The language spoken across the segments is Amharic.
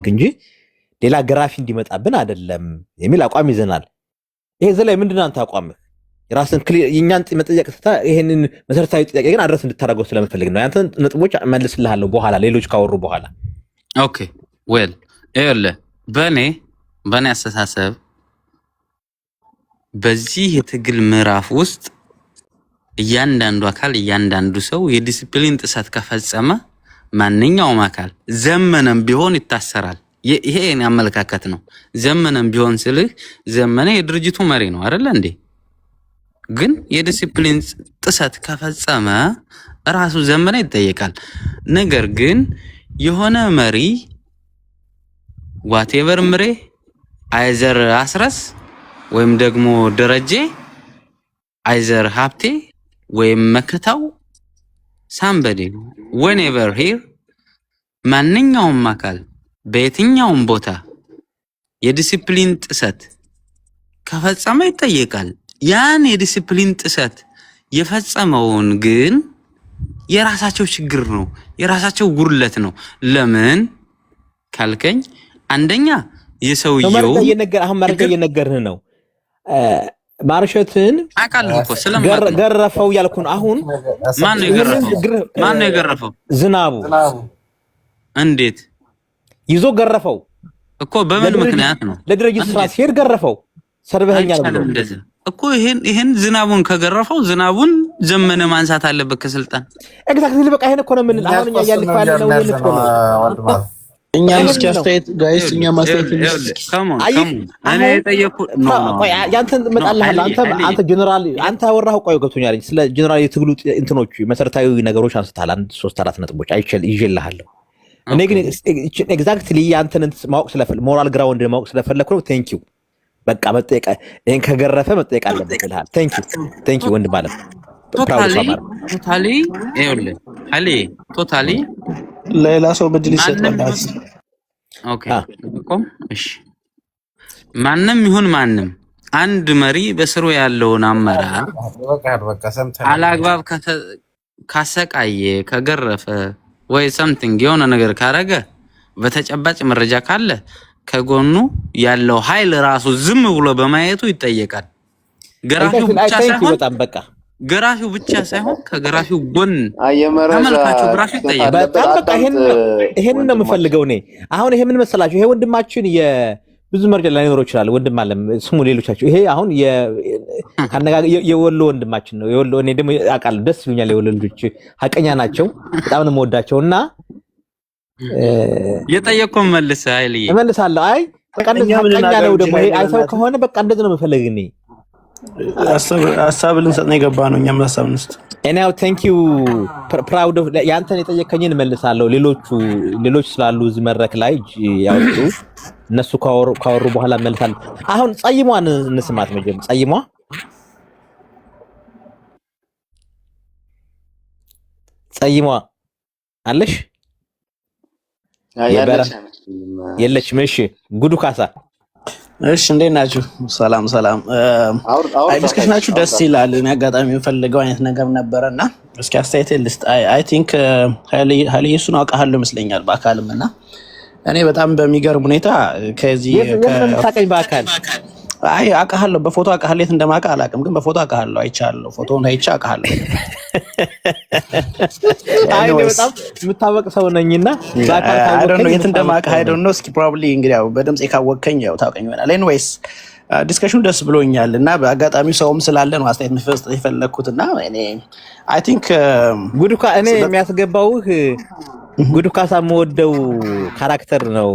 እንጂ ሌላ ግራፊ እንዲመጣብን አይደለም የሚል አቋም ይዘናል። ይሄ ዘላይ ምንድነው አንተ አቋምህ? የራስን የኛን መጠየቅ ስታ ይሄንን መሰረታዊ ጥያቄ ግን አድረስ እንድታደርገው ስለምፈልግ ነው። ያንተን ነጥቦች መልስልሃለሁ በኋላ ሌሎች ካወሩ በኋላ። ኦኬ ዌል በኔ አስተሳሰብ በዚህ የትግል ምዕራፍ ውስጥ እያንዳንዱ አካል እያንዳንዱ ሰው የዲሲፕሊን ጥሰት ከፈጸመ ማንኛውም አካል ዘመነም ቢሆን ይታሰራል። ይሄ የኔ አመለካከት ነው። ዘመነም ቢሆን ስልህ ዘመነ የድርጅቱ መሪ ነው አይደል እንዴ? ግን የዲሲፕሊን ጥሰት ከፈጸመ ራሱ ዘመነ ይጠየቃል። ነገር ግን የሆነ መሪ ዋቴቨር ምሬ አይዘር አስረስ ወይም ደግሞ ደረጀ አይዘር ሀብቴ ወይም መከታው ሳምበዲ whenever here ማንኛውም አካል በየትኛውም ቦታ የዲሲፕሊን ጥሰት ከፈጸመ ይጠየቃል። ያን የዲሲፕሊን ጥሰት የፈጸመውን ግን የራሳቸው ችግር ነው፣ የራሳቸው ጉርለት ነው። ለምን ካልከኝ አንደኛ የሰውየው አሁን መረጃ እየነገርህ ነው። ማርሸትን ገረፈው ያልኩን አሁን ማን ነው የገረፈው? ዝናቡ እንዴት ይዞ ገረፈው እኮ በምን ምክንያት ነው? ለድርጅት ስራ ሲሄድ ገረፈው። ሰርበኛል ብሎ እኮ ይሄን ዝናቡን ከገረፈው ዝናቡን ዘመነ ማንሳት አለበት ከስልጣን። ኤግዛክትሊ በቃ ይሄን እኮ ነው ምን አሁን ያልኩ ያለው ይሄን እኮ ነው። እኛ እስኪ አስተያየት ጋይስ እኛ ማስተያየት እኔ የጠየኩ ያንተን መጣልሃል። አንተ ጀነራል አንተ ያወራው ቆይ ገብቶኛል። ስለ ጀነራል የትግሉ እንትኖች መሰረታዊ ነገሮች አንስታል። 1 3 4 ነጥቦች ይዤልሃለሁ። እኔ ግን ኤግዛክትሊ ያንተን ማወቅ ስለፈለኩ ሞራል ግራውንድ ማወቅ ስለፈለኩ ነው። ቴንክ ዩ በቃ መጠየቅ ይሄን ከገረፈ መጠየቅ አለበት ይልሃል። ቴንክ ዩ ወንድ ማለት ቶታሊ ሌላ ሰው በድል ይሰጣል። ኦኬ እሺ ማንም ይሁን ማንም አንድ መሪ በስሩ ያለውን አመራር አላግባብ ካሰቃየ ከገረፈ ወይ something የሆነ ነገር ካረገ በተጨባጭ መረጃ ካለ ከጎኑ ያለው ኃይል ራሱ ዝም ብሎ በማየቱ ይጠየቃል። ገራፊው ብቻ ሳይሆን ከገራፊው ጎን ተመልካቹ ግራፊ ይጠየቃል። በጣም በቃ ይሄን ነው የምፈልገው እኔ። አሁን ይሄ ምን መሰላችሁ? ይሄ ወንድማችን የብዙ መረጃ ላይኖረው ይችላል። ወንድም አለም ስሙ ሌሎቻችሁ። ይሄ አሁን የወሎ ወንድማችን ነው። የወሎ እኔ ደግሞ አውቃለሁ፣ ደስ ይሉኛል። የወሎ ልጆች ሀቀኛ ናቸው፣ በጣም ነው የምወዳቸውና የጠየቀው መልስ አይልይ እመልሳለሁ። አይ በቃ እንደዚህ ሀቀኛ ነው ደግሞ ይሄ አይተው ከሆነ በቃ እንደዚህ ነው የምፈልግ እኔ ሀሳብ ልንሰጥ ነው የገባ ነው። እኛም ሀሳብ እንስጥ። እኔው ቴንክ ዩ ፕራውድ ኦፍ ያንተን የጠየቀኝን እመልሳለሁ። ሌሎች ስላሉ እዚህ መድረክ ላይ ያወጡ እነሱ ካወሩ በኋላ እመልሳለሁ። አሁን ጸይሟን እንስማት። መጀመር ጸይሟ አለሽ የለችም። እሺ ጉዱ ካሳ እሺ እንዴት ናችሁ? ሰላም ዲስከሽናችሁ ደስ ይላል። እኔ አጋጣሚ የምፈልገው አይነት ነገር ነበረና እስኪ አስተያየት ልስጥ። አይ ቲንክ ሀሊየሱን አውቃለሁ ይመስለኛል በአካልም እና እኔ በጣም በሚገርም ሁኔታ ከዚህ ታቀኝ በአካል አይ አውቃለሁ፣ በፎቶ አውቃለሁ። የት እንደማውቅ አላውቅም፣ ግን በፎቶ አውቃለሁ፣ አይቻለሁ። ፎቶውን አይቼ አውቃለሁ። አይ በጣም የምታወቅ ሰው ነኝና በአካል ታውቀኝ የት እንደማውቅ አይ ዶንት ኖ። እስኪ ፕሮባብሊ እንግዲህ ያው በድምጽ ካወቀኝ ያው ታውቀኝ ይሆናል። ኤኒዌይስ ዲስከሽኑ ደስ ብሎኛል እና በአጋጣሚ ሰውም ስላለ ነው አስተያየት መስጠት የፈለኩትና እኔ አይ ቲንክ ጉዱካ እኔ የሚያስገባውህ ጉዱ ካሳ የምወደው ካራክተር ነው።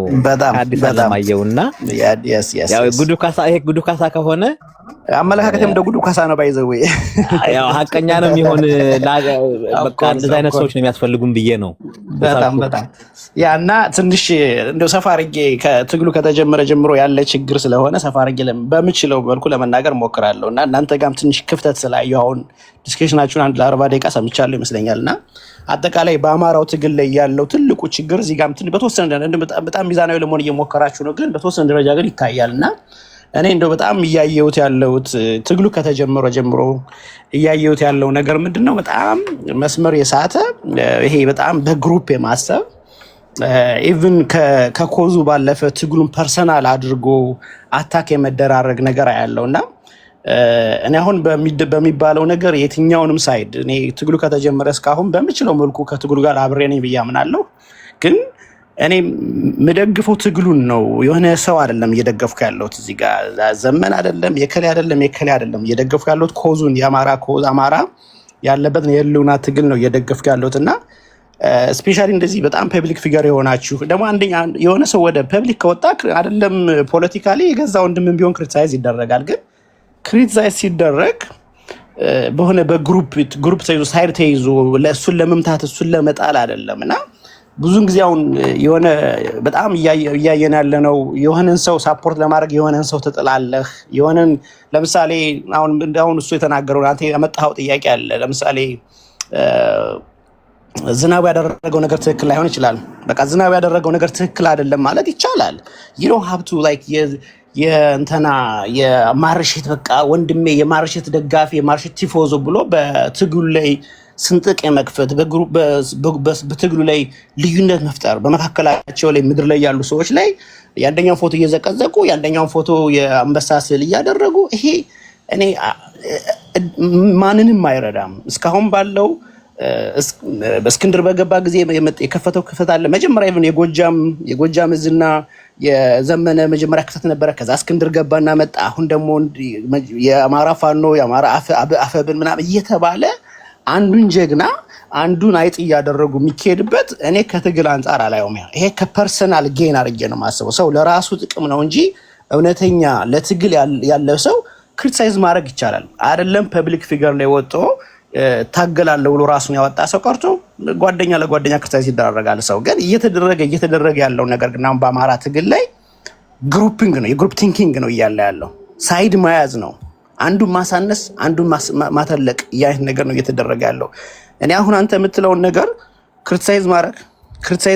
አዲስ አለማየሁና ያው ጉዱ ካሳ ከሆነ አመለካከቴም እንደ ጉዱ ካሳ ነው ባይዘው ያው ሀቀኛ ነው የሚሆን በቃ እንደዛ አይነት ሰዎች ነው የሚያስፈልጉን ብዬ ነው። በጣም ያና ትንሽ እንደው ሰፋ አድርጌ ከትግሉ ከተጀመረ ጀምሮ ያለ ችግር ስለሆነ ሰፋ አድርጌ በምችለው መልኩ ለመናገር ሞክራለሁ እና እናንተ ጋርም ትንሽ ክፍተት ስላየሁ አሁን ዲስከሽናችሁን 40 ደቂቃ ሰምቻለሁ ይመስለኛልና አጠቃላይ በአማራው ትግል ላይ ያለው ትልቁ ችግር እዚህ ጋርም በተወሰነ በጣም ሚዛናዊ ለመሆን እየሞከራችሁ ነው፣ ግን በተወሰነ ደረጃ ግን ይታያልና እኔ እንደው በጣም እያየሁት ያለሁት ትግሉ ከተጀመረ ጀምሮ እያየሁት ያለው ነገር ምንድነው? በጣም መስመር የሳተ ይሄ በጣም በግሩፕ የማሰብ ኢቭን ከኮዙ ባለፈ ትግሉን ፐርሰናል አድርጎ አታክ የመደራረግ ነገር ያለውና እኔ አሁን በሚባለው ነገር የትኛውንም ሳይድ እኔ ትግሉ ከተጀመረ እስካሁን በምችለው መልኩ ከትግሉ ጋር አብሬ ነኝ ብዬ አምናለሁ። ግን እኔ የምደግፈው ትግሉን ነው። የሆነ ሰው አይደለም እየደገፍኩ ያለሁት እዚህ ጋር ዘመን አይደለም የከሌ አይደለም እየደገፍኩ ያለሁት ኮዙን የአማራ ኮዝ አማራ ያለበት የህልውና ትግል ነው እየደገፍኩ ያለሁት እና ስፔሻሊ እንደዚህ በጣም ፐብሊክ ፊገር የሆናችሁ ደግሞ አንደኛ የሆነ ሰው ወደ ፐብሊክ ከወጣ አይደለም ፖለቲካሊ የገዛ ወንድምም ቢሆን ክሪቲሳይዝ ይደረጋል። ግን ክሪቲሳይዝ ሲደረግ በሆነ በግሩፕ ተይዞ ሳይድ ተይዞ ለእሱን ለመምታት እሱን ለመጣል አይደለም እና ብዙን ጊዜ አሁን የሆነ በጣም እያየን ያለ ነው። የሆነን ሰው ሳፖርት ለማድረግ የሆነን ሰው ትጥላለህ። የሆነን ለምሳሌ አሁን እሱ የተናገረው አንተ ያመጣኸው ጥያቄ አለ። ለምሳሌ ዝናቡ ያደረገው ነገር ትክክል ላይሆን ይችላል። በቃ ዝናቡ ያደረገው ነገር ትክክል አይደለም ማለት ይቻላል። you don't have to like የእንተና የማርሸት በቃ ወንድሜ የማርሸት ደጋፊ የማርሸት ቲፎዞ ብሎ በትግሉ ላይ ስንጥቅ የመክፈት በትግሉ ላይ ልዩነት መፍጠር በመካከላቸው ላይ ምድር ላይ ያሉ ሰዎች ላይ የአንደኛውን ፎቶ እየዘቀዘቁ የአንደኛውን ፎቶ የአንበሳ ስዕል እያደረጉ ይሄ እኔ ማንንም አይረዳም። እስካሁን ባለው በእስክንድር በገባ ጊዜ የከፈተው ክፈት አለ። መጀመሪያ ይሁን የጎጃም እዝና የዘመነ መጀመሪያ ክፈት ነበረ። ከዛ እስክንድር ገባና መጣ። አሁን ደግሞ የአማራ ፋኖ የአማራ አፈብን ምናምን እየተባለ አንዱን ጀግና አንዱን አይጥ እያደረጉ የሚካሄድበት እኔ ከትግል አንጻር አላየውም። ይሄ ከፐርሰናል ጌን አድርጌ ነው የማስበው። ሰው ለራሱ ጥቅም ነው እንጂ እውነተኛ ለትግል ያለ ሰው ክሪቲሳይዝ ማድረግ ይቻላል አይደለም። ፐብሊክ ፊገር ላይ ወጥቶ ታገላለሁ ብሎ ራሱን ያወጣ ሰው ቀርቶ ጓደኛ ለጓደኛ ክሪቲሳይዝ ይደረጋል። ሰው ግን እየተደረገ ያለው ነገር ግን አሁን በአማራ ትግል ላይ ግሩፒንግ ነው፣ የግሩፕ ቲንኪንግ ነው እያለ ያለው ሳይድ መያዝ ነው። አንዱን ማሳነስ አንዱን ማተለቅ ያይት ነገር ነው እየተደረገ ያለው። እኔ አሁን አንተ የምትለውን ነገር ክሪቲሳይዝ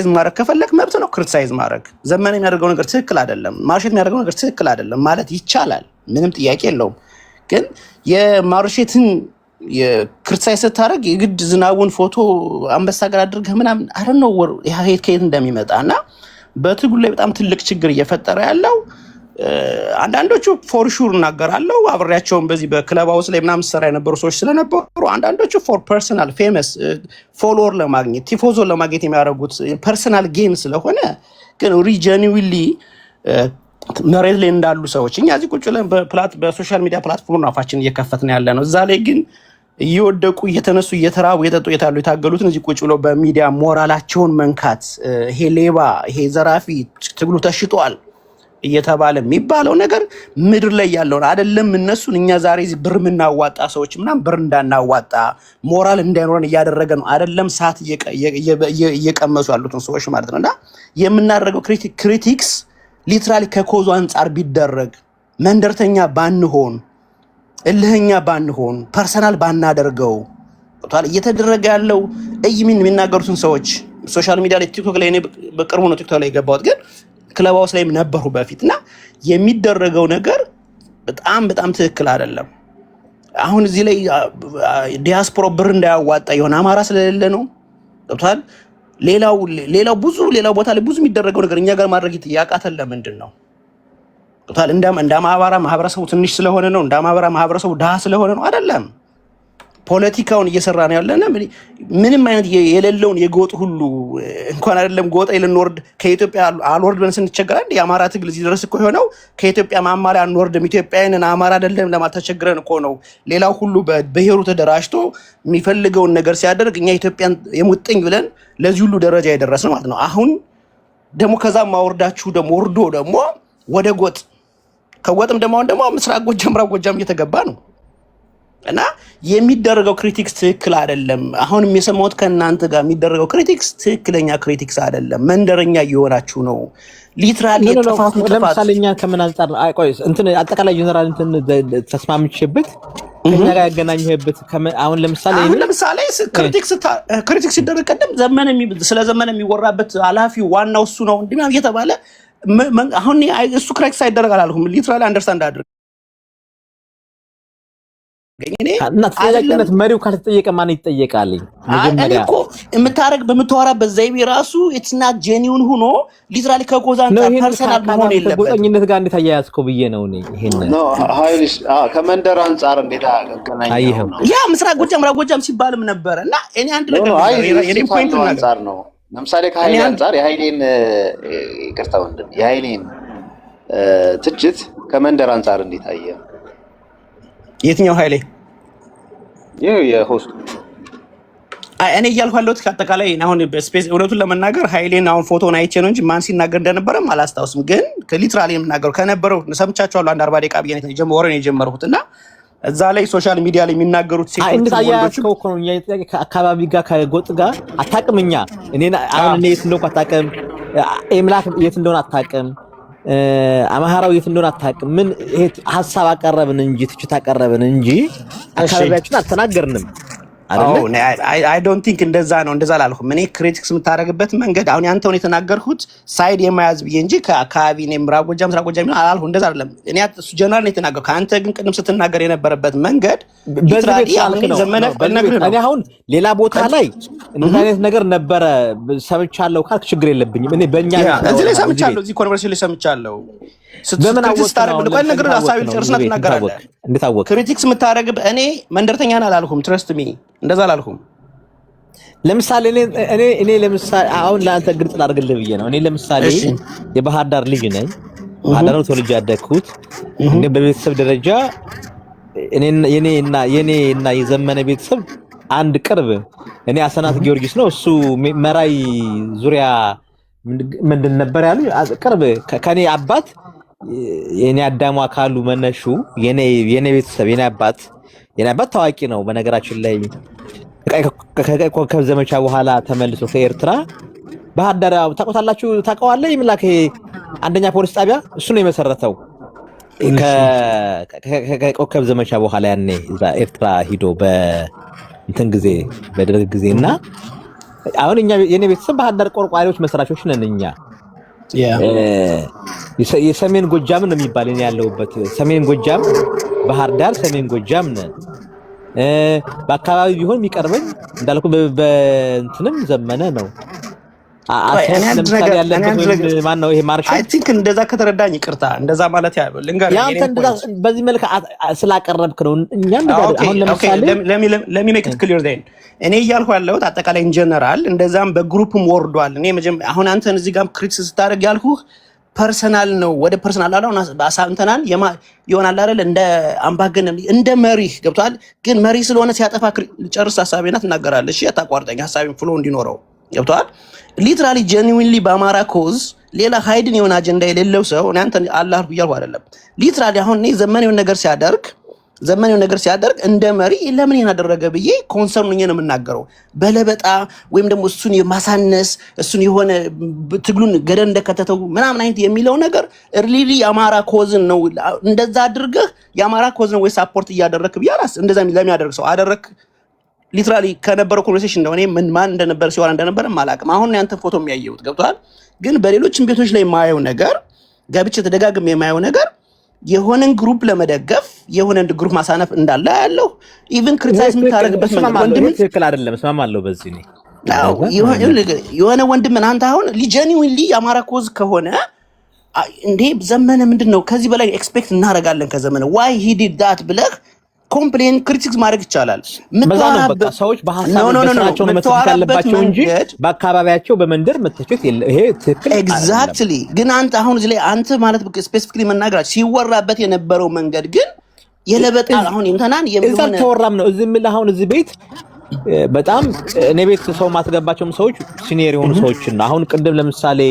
ማድረግ ከፈለክ መብት ነው። ክሪቲሳይዝ ማድረግ ዘመነ የሚያደርገው ነገር ትክክል አይደለም፣ ማርሼት የሚያደርገው ነገር ትክክል አይደለም ማለት ይቻላል፣ ምንም ጥያቄ የለውም። ግን የማርሼትን የክሪቲሳይዝ ስታደርግ የግድ ዝናቡን ፎቶ አንበሳ ጋር አድርገህ ምናምን አረን ነው ከየት እንደሚመጣ እና በትግሉ ላይ በጣም ትልቅ ችግር እየፈጠረ ያለው አንዳንዶቹ ፎር ሹር እናገራለሁ አብሬያቸውን በዚህ በክለብ ሃውስ ላይ ምናምን ሰራ የነበሩ ሰዎች ስለነበሩ አንዳንዶቹ ፎር ፐርሰናል ፌመስ ፎሎወር ለማግኘት ቲፎዞ ለማግኘት የሚያደርጉት ፐርሰናል ጌም ስለሆነ ግን ሪጀኒዊሊ መሬት ላይ እንዳሉ ሰዎች እኛ እዚህ ቁጭ ብለን በሶሻል ሚዲያ ፕላትፎርም አፋችን እየከፈትን ያለ ነው። እዛ ላይ ግን እየወደቁ እየተነሱ እየተራቡ እየጠጡ የታገሉትን እዚህ ቁጭ ብለው በሚዲያ ሞራላቸውን መንካት ይሄ ሌባ ይሄ ዘራፊ ትግሉ ተሽጧል እየተባለ የሚባለው ነገር ምድር ላይ ያለውን አይደለም። እነሱን እኛ ዛሬ ብር የምናዋጣ ሰዎች ምናምን ብር እንዳናዋጣ ሞራል እንዳይኖረን እያደረገ ነው። አይደለም ሰዓት እየቀመሱ ያሉትን ሰዎች ማለት ነው። እና የምናደርገው ክሪቲክስ ሊትራሊ ከኮዙ አንጻር ቢደረግ መንደርተኛ ባንሆን እልህኛ ባንሆን ፐርሰናል ባናደርገው እየተደረገ ያለው ምን የሚናገሩትን ሰዎች ሶሻል ሚዲያ ላይ ቲክቶክ ላይ እኔ በቅርቡ ነው ቲክቶክ ላይ የገባሁት ግን ክለብ ሃውስ ላይም ነበሩ በፊት እና የሚደረገው ነገር በጣም ትክክል አይደለም። አሁን እዚህ ላይ ዲያስፖራ ብር እንዳያዋጣ የሆነ አማራ ስለሌለ ነው ገብቷል። ሌላው ቦታ ላይ ብዙ የሚደረገው ነገር እኛ ጋር ማድረግ ያቃተን ለምንድን ነው ገብቷል? እንደ አማራ ማህበረሰቡ ትንሽ ስለሆነ ነው? እንደ አማራ ማህበረሰቡ ድሃ ስለሆነ ነው? አይደለም። ፖለቲካውን እየሰራ ነው ያለና ምንም አይነት የሌለውን የጎጥ ሁሉ እንኳን አይደለም ጎጥ ልንወርድ ከኢትዮጵያ አልወርድ ብለን ስንቸገር አንድ የአማራ ትግል እዚህ ድረስ እኮ የሆነው ከኢትዮጵያ ማማ ላይ አንወርድም ኢትዮጵያውያንን አማራ አይደለም ለማለት ተቸግረን እኮ ነው። ሌላው ሁሉ በብሔሩ ተደራጅቶ የሚፈልገውን ነገር ሲያደርግ እኛ ኢትዮጵያን የሙጥኝ ብለን ለዚህ ሁሉ ደረጃ የደረስነው ማለት ነው። አሁን ደግሞ ከዛም ማወርዳችሁ ደግሞ ወርዶ ደግሞ ወደ ጎጥ ከጎጥም ደግሞ አሁን ደግሞ ምስራቅ ጎጃም ምዕራብ ጎጃም እየተገባ ነው እና የሚደረገው ክሪቲክስ ትክክል አይደለም። አሁንም የሰማሁት ከእናንተ ጋር የሚደረገው ክሪቲክስ ትክክለኛ ክሪቲክስ አይደለም። መንደረኛ እየሆናችሁ ነው። ሊትራሊ ጥፋት ለምሳሌ እኛ ከምን አንፃር ቆይ እንትን አጠቃላይ ጀነራል እንትን ተስማምቼበት ከኛ ጋር ያገናኘህበት አሁን ለምሳሌ ክሪቲክስ ሲደረግ ቀደም ስለ ዘመነ የሚወራበት ኃላፊው ዋናው እሱ ነው እንዲህ እየተባለ አሁን እሱ ክሪቲክስ አይደረግ አላልኩም። ሊትራሊ አንደርስታንድ አድርግ እና ተጠያቂነት መሪው ካልተጠየቀ ማን ይጠየቃል? መጀመሪያ የምታረግ በምታወራበት ዘይቤ ራሱ ኢትስ ናት ጄኒውን ሆኖ ሊትራሊ ከጎዛ አንፃር ፐርሰናል መሆን የለበትም። ከጎጠኝነት ጋር እንዴት አያያዝከው ብዬ ነው እኔ ይሄን ኖ ኃይልሽ ከመንደር አንፃር እንዴት አገናኘው? ያ ምስራቅ ጎጃም ሲባልም ነበር እና እኔ አንድ ነገር የኔ ፖይንት አንፃር ነው። ለምሳሌ ከኃይሌ አንፃር የኃይሌን ይቅርታ ወንድም የኃይሌን ትችት ከመንደር አንፃር እንዴት አየህ? የትኛው ኃይሌ? ይሄ የሆስቱ እኔ እያልኩ ያለሁት ከአጠቃላይ አሁን በስፔስ እውነቱን ለመናገር ኃይሌን አሁን ፎቶን አይቼ ነው እንጂ ማን ሲናገር እንደነበረም አላስታውስም። ግን ከሊትራሊ የምናገረው ከነበረው ሰምቻቸዋለሁ። አንድ 40 ደቂቃ ብዬ ነው ወሬ ነው የጀመርኩት እና እዛ ላይ ሶሻል ሚዲያ ላይ የሚናገሩት ሴቶች እንዴት አያያዝከው እኮ ነው። እኛ ከአካባቢ ጋር ከጎጥ ጋር አታውቅም። እኛ አሁን እኔ የት እንደሆነ አታውቅም። ኤምላክ የት እንደሆነ አታውቅም። አማራው የት እንደሆነ አታውቅም። ምን ይሄ ሐሳብ አቀረብን እንጂ ትችት አቀረብን እንጂ አካባቢያችን አልተናገርንም አይደል? አይ ዶንት ቲንክ እንደዛ ነው። እንደዛ አላልኩም። እኔ ክሪቲክስ የምታደርግበት መንገድ አሁን ያንተው ነው የተናገርኩት ሳይድ የማያዝ ብዬ እንጂ ከአካባቢ ነው ምዕራብ ጎጃም ምስራቅ ጎጃም ነው አላልኩም። እንደዛ አይደለም። እኔ እሱ ጀነራል ነው የተናገርኩት። ከአንተ ግን ቅድም ስትናገር የነበረበት መንገድ በዚህ ዘመነ እኔ አሁን ሌላ ቦታ ላይ እንደዚህ አይነት ነገር ነበረ ሰምቻለሁ ካልክ ችግር የለብኝም። እኔ በእኛ እዚህ ላይ ሰምቻለሁ፣ እዚህ ኮንቨርሴሽን ላይ ሰምቻለሁ። በምን አወጣው ነው ነገር ሐሳብ ጨርስና ትናገራለህ። እንዴት አወቅ? ክሪቲክስ የምታደርግ እኔ መንደርተኛ ነህ አላልኩም። ትረስት ሚ እንደዛ አላልኩም። ለምሳሌ እኔ ለምሳሌ አሁን ለአንተ ግልጽ ላድርግልህ ብዬ ነው። እኔ ለምሳሌ የባህር ዳር ልጅ ነኝ። ባህር ዳር ነው ተወልጄ ያደግኩት። እንደ በቤተሰብ ደረጃ የኔና የዘመነ ቤተሰብ አንድ ቅርብ እኔ አሰናት ጊዮርጊስ ነው፣ እሱ መራይ ዙሪያ ምንድን ነበር ያሉ ቅርብ ከኔ አባት የኔ አዳሙ አካሉ መነሹ የኔ ቤተሰብ የኔ አባት ታዋቂ ነው። በነገራችን ላይ ከኮከብ ዘመቻ በኋላ ተመልሶ ከኤርትራ ባህር ዳር ታውቁታላችሁ፣ ታውቀዋለህ? ይምላክ አንደኛ ፖሊስ ጣቢያ እሱ ነው የመሰረተው። ከኮከብ ዘመቻ በኋላ ያኔ እዛ ኤርትራ ሂዶ በእንትን ጊዜ በደርግ ጊዜና አሁን የኔ ቤተሰብ ባህር ዳር ቆርቋሪዎች መስራቾች ነን እኛ። የሰሜን ጎጃም ነው የሚባል እኔ ያለሁበት ሰሜን ጎጃም ባህር ዳር ሰሜን ጎጃም ነን። በአካባቢ ቢሆን የሚቀርበኝ እንዳልኩ በእንትንም ዘመነ ነው። ለምሳሌ ያለበት ማን ነው ይሄ ማርሻል? አይ ቲንክ እንደዛ ከተረዳኝ ይቅርታ እንደዛ ማለት ያለው ልንገር ያንተ እንደዛ በዚህ መልኩ ስላቀረብክ ነው። እኛም አሁን ለምሳሌ ለሚ ሜክ ኢት ክሊር ዜን እኔ እያልኩ ያለሁት አጠቃላይ ኢን ጀነራል እንደዛም በግሩፕም ወርዷል። እኔ አሁን አንተን እዚህ ጋር ክሪቲክስ ስታደርግ ያልኩህ ፐርሰናል ነው። ወደ ፐርሰናል አላውና አሳንተናል ይሆናል አይደል? እንደ አምባገነን እንደ መሪ ገብቷል። ግን መሪ ስለሆነ ሲያጠፋ ጨርስ ሐሳቤና ትናገራለህ። እሺ አታቋርጠኝ፣ ሐሳቤን ፍሎ እንዲኖረው ገብቷል። ሊትራሊ ጄኒዊንሊ በአማራ ኮዝ ሌላ ሃይድን የሆነ አጀንዳ የሌለው ሰው እኔ አንተ አላህ ብያለሁ አይደለም። ሊትራሊ አሁን እኔ ዘመኔውን ነገር ሲያደርግ እንደ መሪ ለምን ያደረገ ብዬ ኮንሰርን ነው የምናገረው። በለበጣ ወይም ደግሞ እሱን የማሳነስ እሱን የሆነ ትግሉን ገደል እንደከተተው ምናምን አይነት የሚለው ነገር ሪሊ የአማራ ኮዝን ነው እንደዛ አድርገህ የአማራ ኮዝ ነው ወይ ሳፖርት እያደረክ ብያላስ እንደዛ ለሚያደርግ ሰው አደረክ ሊትራሊ ከነበረው ኮንቨርሴሽን ነው። እኔ ማን እንደነበር ሲዋራ እንደነበር ማላቅም። አሁን ያንተ ፎቶ የሚያየውት ገብቷል። ግን በሌሎችም ቤቶች ላይ የማየው ነገር ገብቼ ተደጋግሜ የማየው ነገር የሆነን ግሩፕ ለመደገፍ የሆነን ግሩፕ ማሳነፍ እንዳለ ያለው ኢቭን ክሪቲሳይዝ የምታደርግበት ወንድም ትክክል አይደለም። እስማማለሁ በዚህ ነው። የሆነ ወንድም አንተ አሁን ጀኒዊንሊ የአማራ ኮዝ ከሆነ እንዴ ዘመነ ምንድነው ከዚህ በላይ ኤክስፔክት እናደርጋለን ከዘመነ ዋይ ሂ ዲድ ዳት ብለህ ኮምፕሌን ክሪቲክስ ማድረግ ይቻላል። ሰዎች በሐሳብ በስራቸው ነው መተቸት ያለባቸው እንጂ በአካባቢያቸው በመንደር መተቸት ይሄ ትክክል ኤግዛክትሊ። ግን አንተ አሁን እዚህ ላይ አንተ ማለት ስፔሲፊክሊ መናገራችሁ ሲወራበት የነበረው መንገድ ግን የለበጣ አሁን እንተናን የምን ተወራም ነው። እዚህ ምን አሁን እዚህ ቤት በጣም እኔ ቤት ሰው ማስገባቸውም ሰዎች ሲኒየር የሆኑ ሰዎችን አሁን ቅድም ለምሳሌ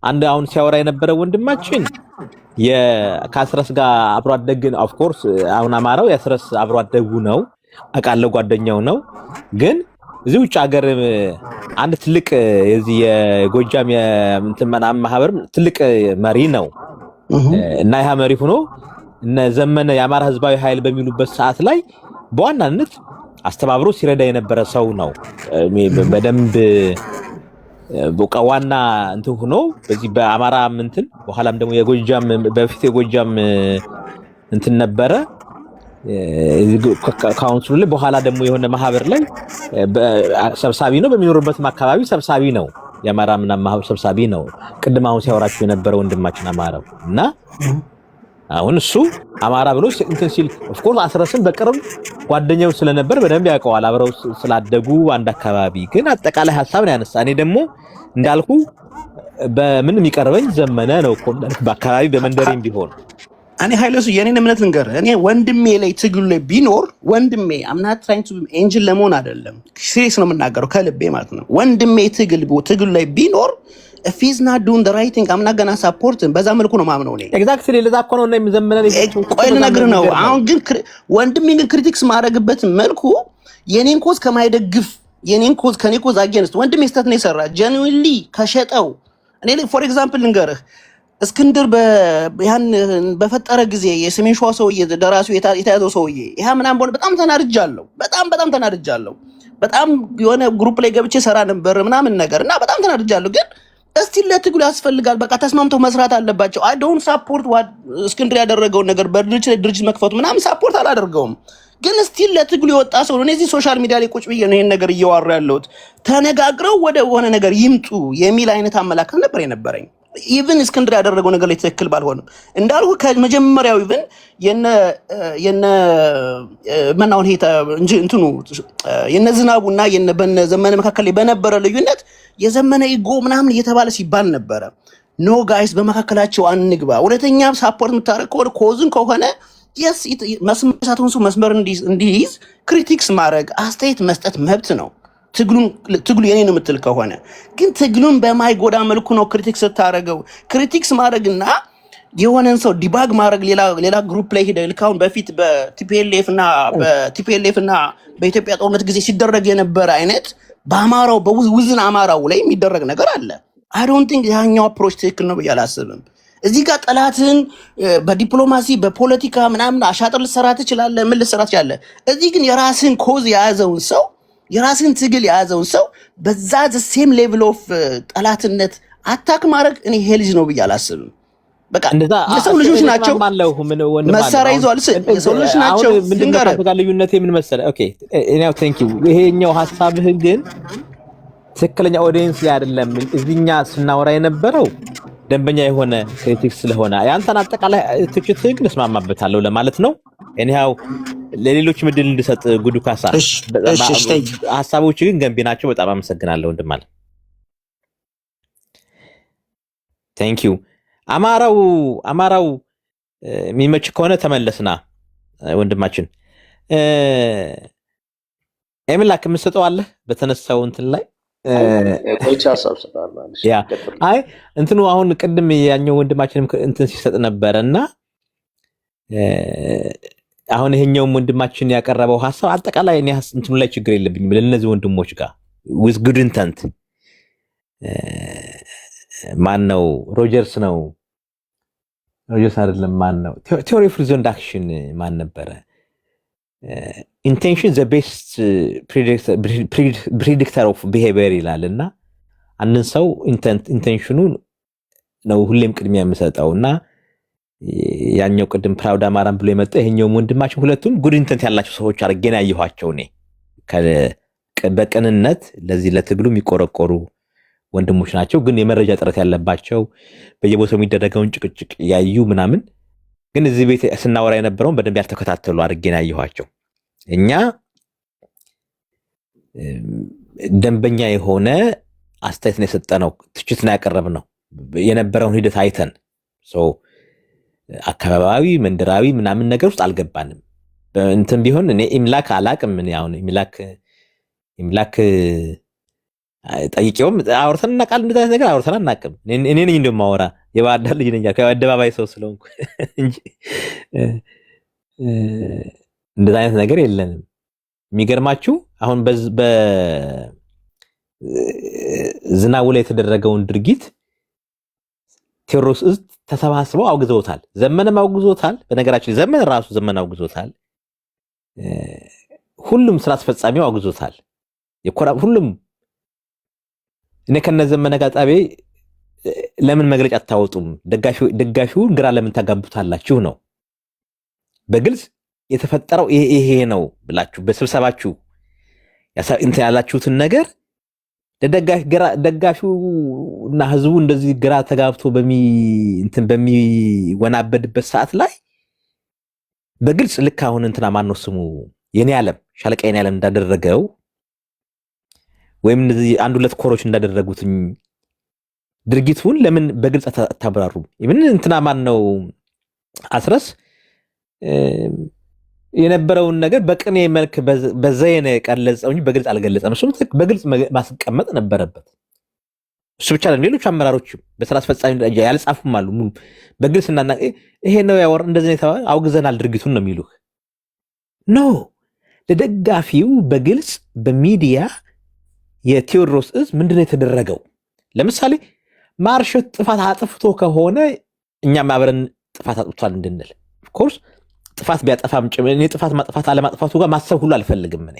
አንድ አሁን ሲያወራ የነበረ ወንድማችን ከአስረስ ጋር አብሮ አደግን ኦፍ ኮርስ አሁን አማራው ያስረስ አብሮ አደጉ ነው አቃለው ጓደኛው ነው። ግን እዚህ ውጭ ሀገር አንድ ትልቅ የዚህ የጎጃም የምንተመና ማህበር ትልቅ መሪ ነው እና ያ መሪ ሆኖ እነ ዘመነ የአማራ ህዝባዊ ኃይል በሚሉበት ሰዓት ላይ በዋናነት አስተባብሮ ሲረዳ የነበረ ሰው ነው። በደንብ በቃ ዋና እንትን ሆኖ በዚህ በአማራ እንትን በኋላም ደግሞ የጎጃም በፊት የጎጃም እንትን ነበረ ካውንስሉ ላይ በኋላ ደግሞ የሆነ ማህበር ላይ ሰብሳቢ ነው። በሚኖርበትም አካባቢ ሰብሳቢ ነው። የአማራ ምናምን ማህበር ሰብሳቢ ነው። ቅድም አሁን ሲያወራችሁ የነበረው ወንድማችን አማራው እና አሁን እሱ አማራ ብሎ እንትን ሲል ኦፍ ኮርስ አስረስን በቅርብ ጓደኛው ስለነበር በደንብ ያውቀዋል። አብረው ስላደጉ አንድ አካባቢ ግን አጠቃላይ ሐሳብ ነው ያነሳ። እኔ ደግሞ እንዳልኩ በምን የሚቀርበኝ ዘመነ ነው እኮ በአካባቢ በመንደሬም ቢሆን እኔ ኃይለሱ የኔን እምነት ልንገርህ። እኔ ወንድሜ ላይ ትግሉ ላይ ቢኖር ወንድሜ አምናት ትራይንግ ቱ ኤንጅል ለመሆን አይደለም፣ ሲሪየስ ነው የምናገረው ከልቤ ማለት ነው። ወንድሜ ትግሉ ላይ ቢኖር if he's not doing the right thing I'm not gonna support him። በዛ መልኩ ነው ማምነው እኔ ኤግዛክትሊ ለዛ እኮ ነው እና የሚዘመነን ቆይ ልነግርህ ነው። አሁን ግን ወንድሜ ግን ክሪቲክስ ማድረግበት መልኩ የኔን ኮዝ ከማይደግፍ የኔን ኮዝ ከኔ ኮዝ አጌንስት ወንድሜ ስህተት ነው የሰራ ጀኒውንሊ ከሸጠው እኔ ፎር ኤግዛምፕል ልንገርህ እስክንድር ያን በፈጠረ ጊዜ የሰሜን ሸዋ ሰውዬ ደራሲው የተያዘው ሰውዬ ይሄ ምናምን በሆነ በጣም ተናድጃለሁ። በጣም ተናድጃለሁ። በጣም የሆነ ግሩፕ ላይ ገብቼ ሰራ ነበር ምናምን ነገር እና በጣም ተናድጃለሁ። ግን እስቲ ለትግሉ ያስፈልጋል። በቃ ተስማምተው መስራት አለባቸው። አይ ዶንት ሳፖርት ዋት እስክንድር ያደረገው ነገር በድርጅት መክፈቱ ምናምን ሳፖርት አላደርገውም። ግን እስቲ ለትግሉ የወጣ ሰው ነው። እዚህ ሶሻል ሚዲያ ላይ ቁጭ ብዬ ነው ይሄን ነገር እያወራ ያለሁት። ተነጋግረው ወደ ሆነ ነገር ይምጡ የሚል አይነት አመላከት ነበር የነበረኝ። ኢቭን እስክንድር ያደረገው ነገር ላይ ትክክል ባልሆነም እንዳልኩ ከመጀመሪያው ኢቭን የነ ማናውን ሄታ እንጂ እንትኑ የነ ዝናቡና የነ በነ ዘመነ መካከል ላይ በነበረ ልዩነት የዘመነ ኢጎ ምናምን እየተባለ ሲባል ነበረ። ኖ ጋይስ በመካከላቸው አንግባ። እውነተኛ ሳፖርት የምታደርግ ከሆነ ኮዝን ከሆነ የስ መስመር ሰው መስመር እንዲይዝ ክሪቲክስ ማድረግ አስተያየት መስጠት መብት ነው። ትግሉ የኔ ነው የምትል ከሆነ ግን ትግሉን በማይጎዳ መልኩ ነው ክሪቲክስ ስታደርገው። ክሪቲክስ ማድረግና የሆነን ሰው ዲባግ ማድረግ ሌላ ግሩፕ ላይ ሄደ ልካውን በፊት በቲፒኤልኤፍ እና በኢትዮጵያ ጦርነት ጊዜ ሲደረግ የነበረ አይነት በአማራው በውዝን አማራው ላይ የሚደረግ ነገር አለ። አይ ዶንት ቲንክ ያኛው አፕሮች ትክክል ነው ብዬ አላስብም። እዚህ ጋር ጠላትን በዲፕሎማሲ በፖለቲካ ምናምን አሻጥር ልትሰራ ትችላለህ፣ ምን ልትሰራ ትችላለህ። እዚህ ግን የራስን ኮዝ የያዘውን ሰው የራስን ትግል የያዘውን ሰው በዛ ሴም ሌቭል ኦፍ ጠላትነት አታክ ማድረግ እኔ ይሄ ልጅ ነው ብዬ አላስብም። በቃ የሰው ልጆች ናቸው፣ መሳሪያ ይዘዋል፣ የሰው ልጆች ናቸው። ምንድነው ልዩነቴ ምን መሰለህ? ኦኬ እኔው ቴንክ ዩ ይሄኛው ሐሳብህ ግን ትክክለኛ ኦዲየንስ ላይ አይደለም። እዚህኛ ስናወራ የነበረው ደንበኛ የሆነ ክሪቲክስ ስለሆነ ያንተን አጠቃላይ ትችት ግን እስማማበታለሁ ለማለት ነው። እኔው ለሌሎች ምድል እንድሰጥ ጉዱ ካሳ ሐሳቦች ግን ገንቢ ናቸው። በጣም አመሰግናለሁ ወንድም አለ። ቴንክ ዩ አማራው የሚመች ከሆነ ተመለስና ወንድማችን ኤምላክ የምትሰጠው አለ በተነሳው እንትን ላይ አይ እንትኑ አሁን ቅድም ያኛው ወንድማችንም እንትን ሲሰጥ ነበርና አሁን ይሄኛውም ወንድማችን ያቀረበው ሐሳብ አጠቃላይ እኔ እንትኑ ላይ ችግር የለብኝም። ለነዚህ ወንድሞች ጋር with good intent ማን ነው ሮጀርስ አይደለም፣ ማን ነው ቲዮሪ ኦፍ ሪዝን አክሽን ማን ነበረ? ኢንቴንሽን ዘ ቤስት ፕሪዲክተር ኦፍ ቢሄቪየር ይላልና አንድን ሰው ኢንቴንሽኑ ነው ሁሌም ቅድሚያ የምሰጠውና ያኛው ቅድም ፕራውድ አማራን ብሎ የመጣ ይሄኛው ወንድማችን ሁለቱም ጉድ ኢንቴንት ያላቸው ሰዎች አርገና ያየኋቸው እኔ በቅንነት ለዚህ ለትግሉ የሚቆረቆሩ ወንድሞች ናቸው። ግን የመረጃ ጥረት ያለባቸው በየቦታው የሚደረገውን ጭቅጭቅ ያዩ ምናምን ግን እዚህ ቤት ስናወራ የነበረውን በደንብ ያልተከታተሉ አርገና ያየኋቸው። እኛ ደንበኛ የሆነ አስተያየት ነው የሰጠነው፣ ትችት ነው ያቀረብነው የነበረውን ሂደት አይተን አካባቢያዊ መንደራዊ ምናምን ነገር ውስጥ አልገባንም። እንትን ቢሆን እኔ ኢምላክ አላቅም። ምን ያው ኢምላክ ጠይቄውም አውርተን እናቃል። እንደዛ ነገር አውርተን አናቅም። እኔ ነኝ እንደማወራ የባህር ዳር ልጅ ነኝ ከአደባባይ ሰው ስለሆንኩ እንጂ እንደዛ አይነት ነገር የለንም። የሚገርማችሁ አሁን በዝናቡ ላይ የተደረገውን ድርጊት ቴዎድሮስ እዝ ተሰባስበው አውግዘውታል። ዘመነም አውግዞታል። በነገራችን ዘመነ ራሱ ዘመነ አውግዞታል። ሁሉም ስራ አስፈጻሚው አውግዞታል። ሁሉም እኔ ከነዘመነ ጋጣቤ ለምን መግለጫ አታወጡም? ደጋፊውን ግራ ለምን ታጋቡታላችሁ ነው በግልጽ የተፈጠረው ይሄ ነው ብላችሁ በስብሰባችሁ እንትን ያላችሁትን ነገር ደጋፊው እና ህዝቡ እንደዚህ ግራ ተጋብቶ በሚወናበድበት ሰዓት ላይ በግልጽ ልክ አሁን እንትና ማነው ስሙ የኔ ዓለም ሻለቃ የኔ ዓለም እንዳደረገው ወይም እነዚህ አንድ ሁለት ኮሮች እንዳደረጉት ድርጊቱን ለምን በግልጽ አታብራሩም? ምን እንትና ማነው አስረስ የነበረውን ነገር በቅኔ መልክ በዘየነ ቀለጸው እንጂ በግልጽ አልገለጸም። እሱም በግልጽ ማስቀመጥ ነበረበት። እሱ ብቻ አይደለም፣ ሌሎች አመራሮችም በስራ አስፈጻሚ ደረጃ ያልጻፉም አሉ። በግልጽ እና ይሄ ነው ያወራ እንደዚህ ነው አውግዘናል ድርጊቱን ነው የሚሉህ። ኖ ለደጋፊው በግልጽ በሚዲያ የቴዎድሮስ እዝ ምንድነው የተደረገው? ለምሳሌ ማርሸት ጥፋት አጥፍቶ ከሆነ እኛም አብረን ጥፋት አጥፍቷል እንድንል ኦፍኮርስ ጥፋት ቢያጠፋም እኔ ጥፋት ማጥፋት አለማጥፋቱ ጋር ማሰብ ሁሉ አልፈልግም። እኔ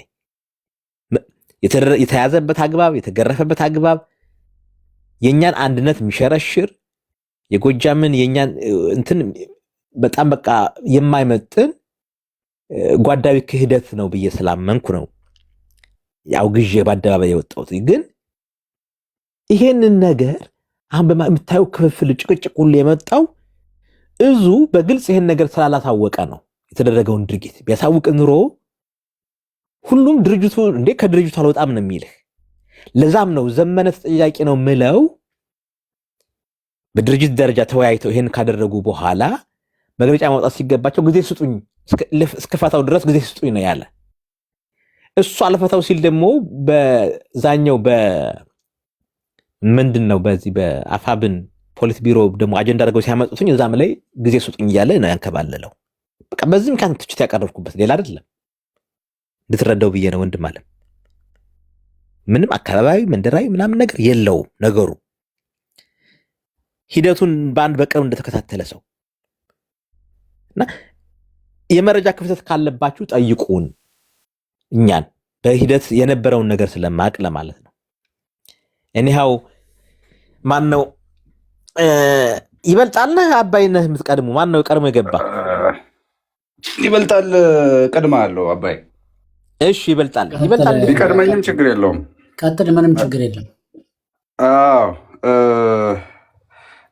የተያዘበት አግባብ የተገረፈበት አግባብ የኛን አንድነት የሚሸረሽር የጎጃምን የኛን እንትን በጣም በቃ የማይመጥን ጓዳዊ ክህደት ነው ብዬ ስላመንኩ ነው ያው ግዤ በአደባባይ የወጣሁት። ግን ይሄንን ነገር አሁን በምታየው ክፍፍል ጭቅጭቅ ሁሉ የመጣው እዙ በግልጽ ይሄን ነገር ስላላሳወቀ ነው። የተደረገውን ድርጊት ቢያሳውቅ ኑሮ ሁሉም ድርጅቱ እንዴ ከድርጅቱ አልወጣም ነው የሚልህ። ለዛም ነው ዘመነ ተጠያቂ ነው ምለው። በድርጅት ደረጃ ተወያይተው ይሄን ካደረጉ በኋላ መግለጫ ማውጣት ሲገባቸው ጊዜ ስጡኝ እስከፋታው ድረስ ጊዜ ስጡኝ ነው ያለ። እሱ አልፈታው ሲል ደግሞ በዛኛው ምንድን ነው በዚህ በአፋብን ፖሊት ቢሮ ደግሞ አጀንዳ አድርገው ሲያመጡትኝ እዛም ላይ ጊዜ ስጡኝ እያለ ነው ያንከባለለው። በቃ በዚህ ምክንያት ትችት ያቀረብኩበት ሌላ አይደለም፣ እንድትረዳው ብዬ ነው ወንድም አለ። ምንም አካባቢያዊ መንደራዊ ምናምን ነገር የለውም ነገሩ። ሂደቱን በአንድ በቅርብ እንደተከታተለ ሰው እና የመረጃ ክፍተት ካለባችሁ ጠይቁን እኛን በሂደት የነበረውን ነገር ስለማቅ ለማለት ነው። እኒሃው ማን ነው ይበልጣል አባይነህ የምትቀድሙ ማን ነው ቀድሞ የገባ? ይበልጣል ቀድማ አለው አባይ። እሺ ይበልጣል ቢቀድመኝም ችግር የለውም። ቀጥል፣ ምንም ችግር የለም። አዎ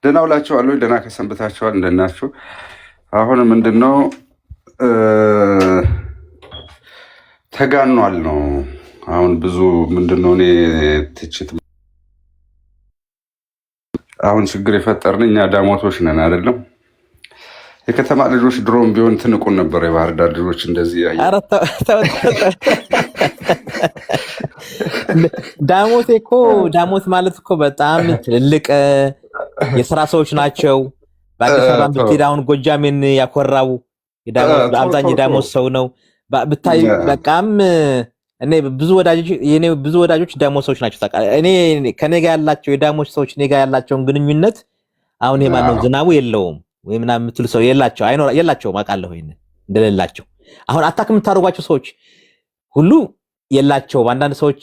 ደህና ውላችኋል ወይ? ደህና ከሰንብታችኋል? እንደናችሁ? አሁን ምንድነው ተጋኗል ነው አሁን ብዙ ምንድነው እኔ ትችት አሁን ችግር የፈጠርን እኛ ዳሞቶች ነን አይደለም። የከተማ ልጆች ድሮም ቢሆን ትንቁን ነበር። የባህር ዳር ልጆች እንደዚህ ዳሞት እኮ ዳሞት ማለት እኮ በጣም ትልልቅ የስራ ሰዎች ናቸው። በአዲስ አበባ ብትሄድ አሁን ጎጃሜን ያኮራው አብዛኛው የዳሞት ሰው ነው ብታይ። በቃም እኔ ብዙ ወዳጆች ዳሞት ሰዎች ናቸው። ታውቃለህ እኔ ከኔ ጋር ያላቸው የዳሞት ሰዎች እኔ ጋር ያላቸውን ግንኙነት አሁን የማነው ዝናቡ የለውም ወይ ምናምን የምትሉ ሰው የላቸውም አውቃለሁ እንደሌላቸው። አሁን አታክ የምታደርጓቸው ሰዎች ሁሉ የላቸውም። አንዳንድ ሰዎች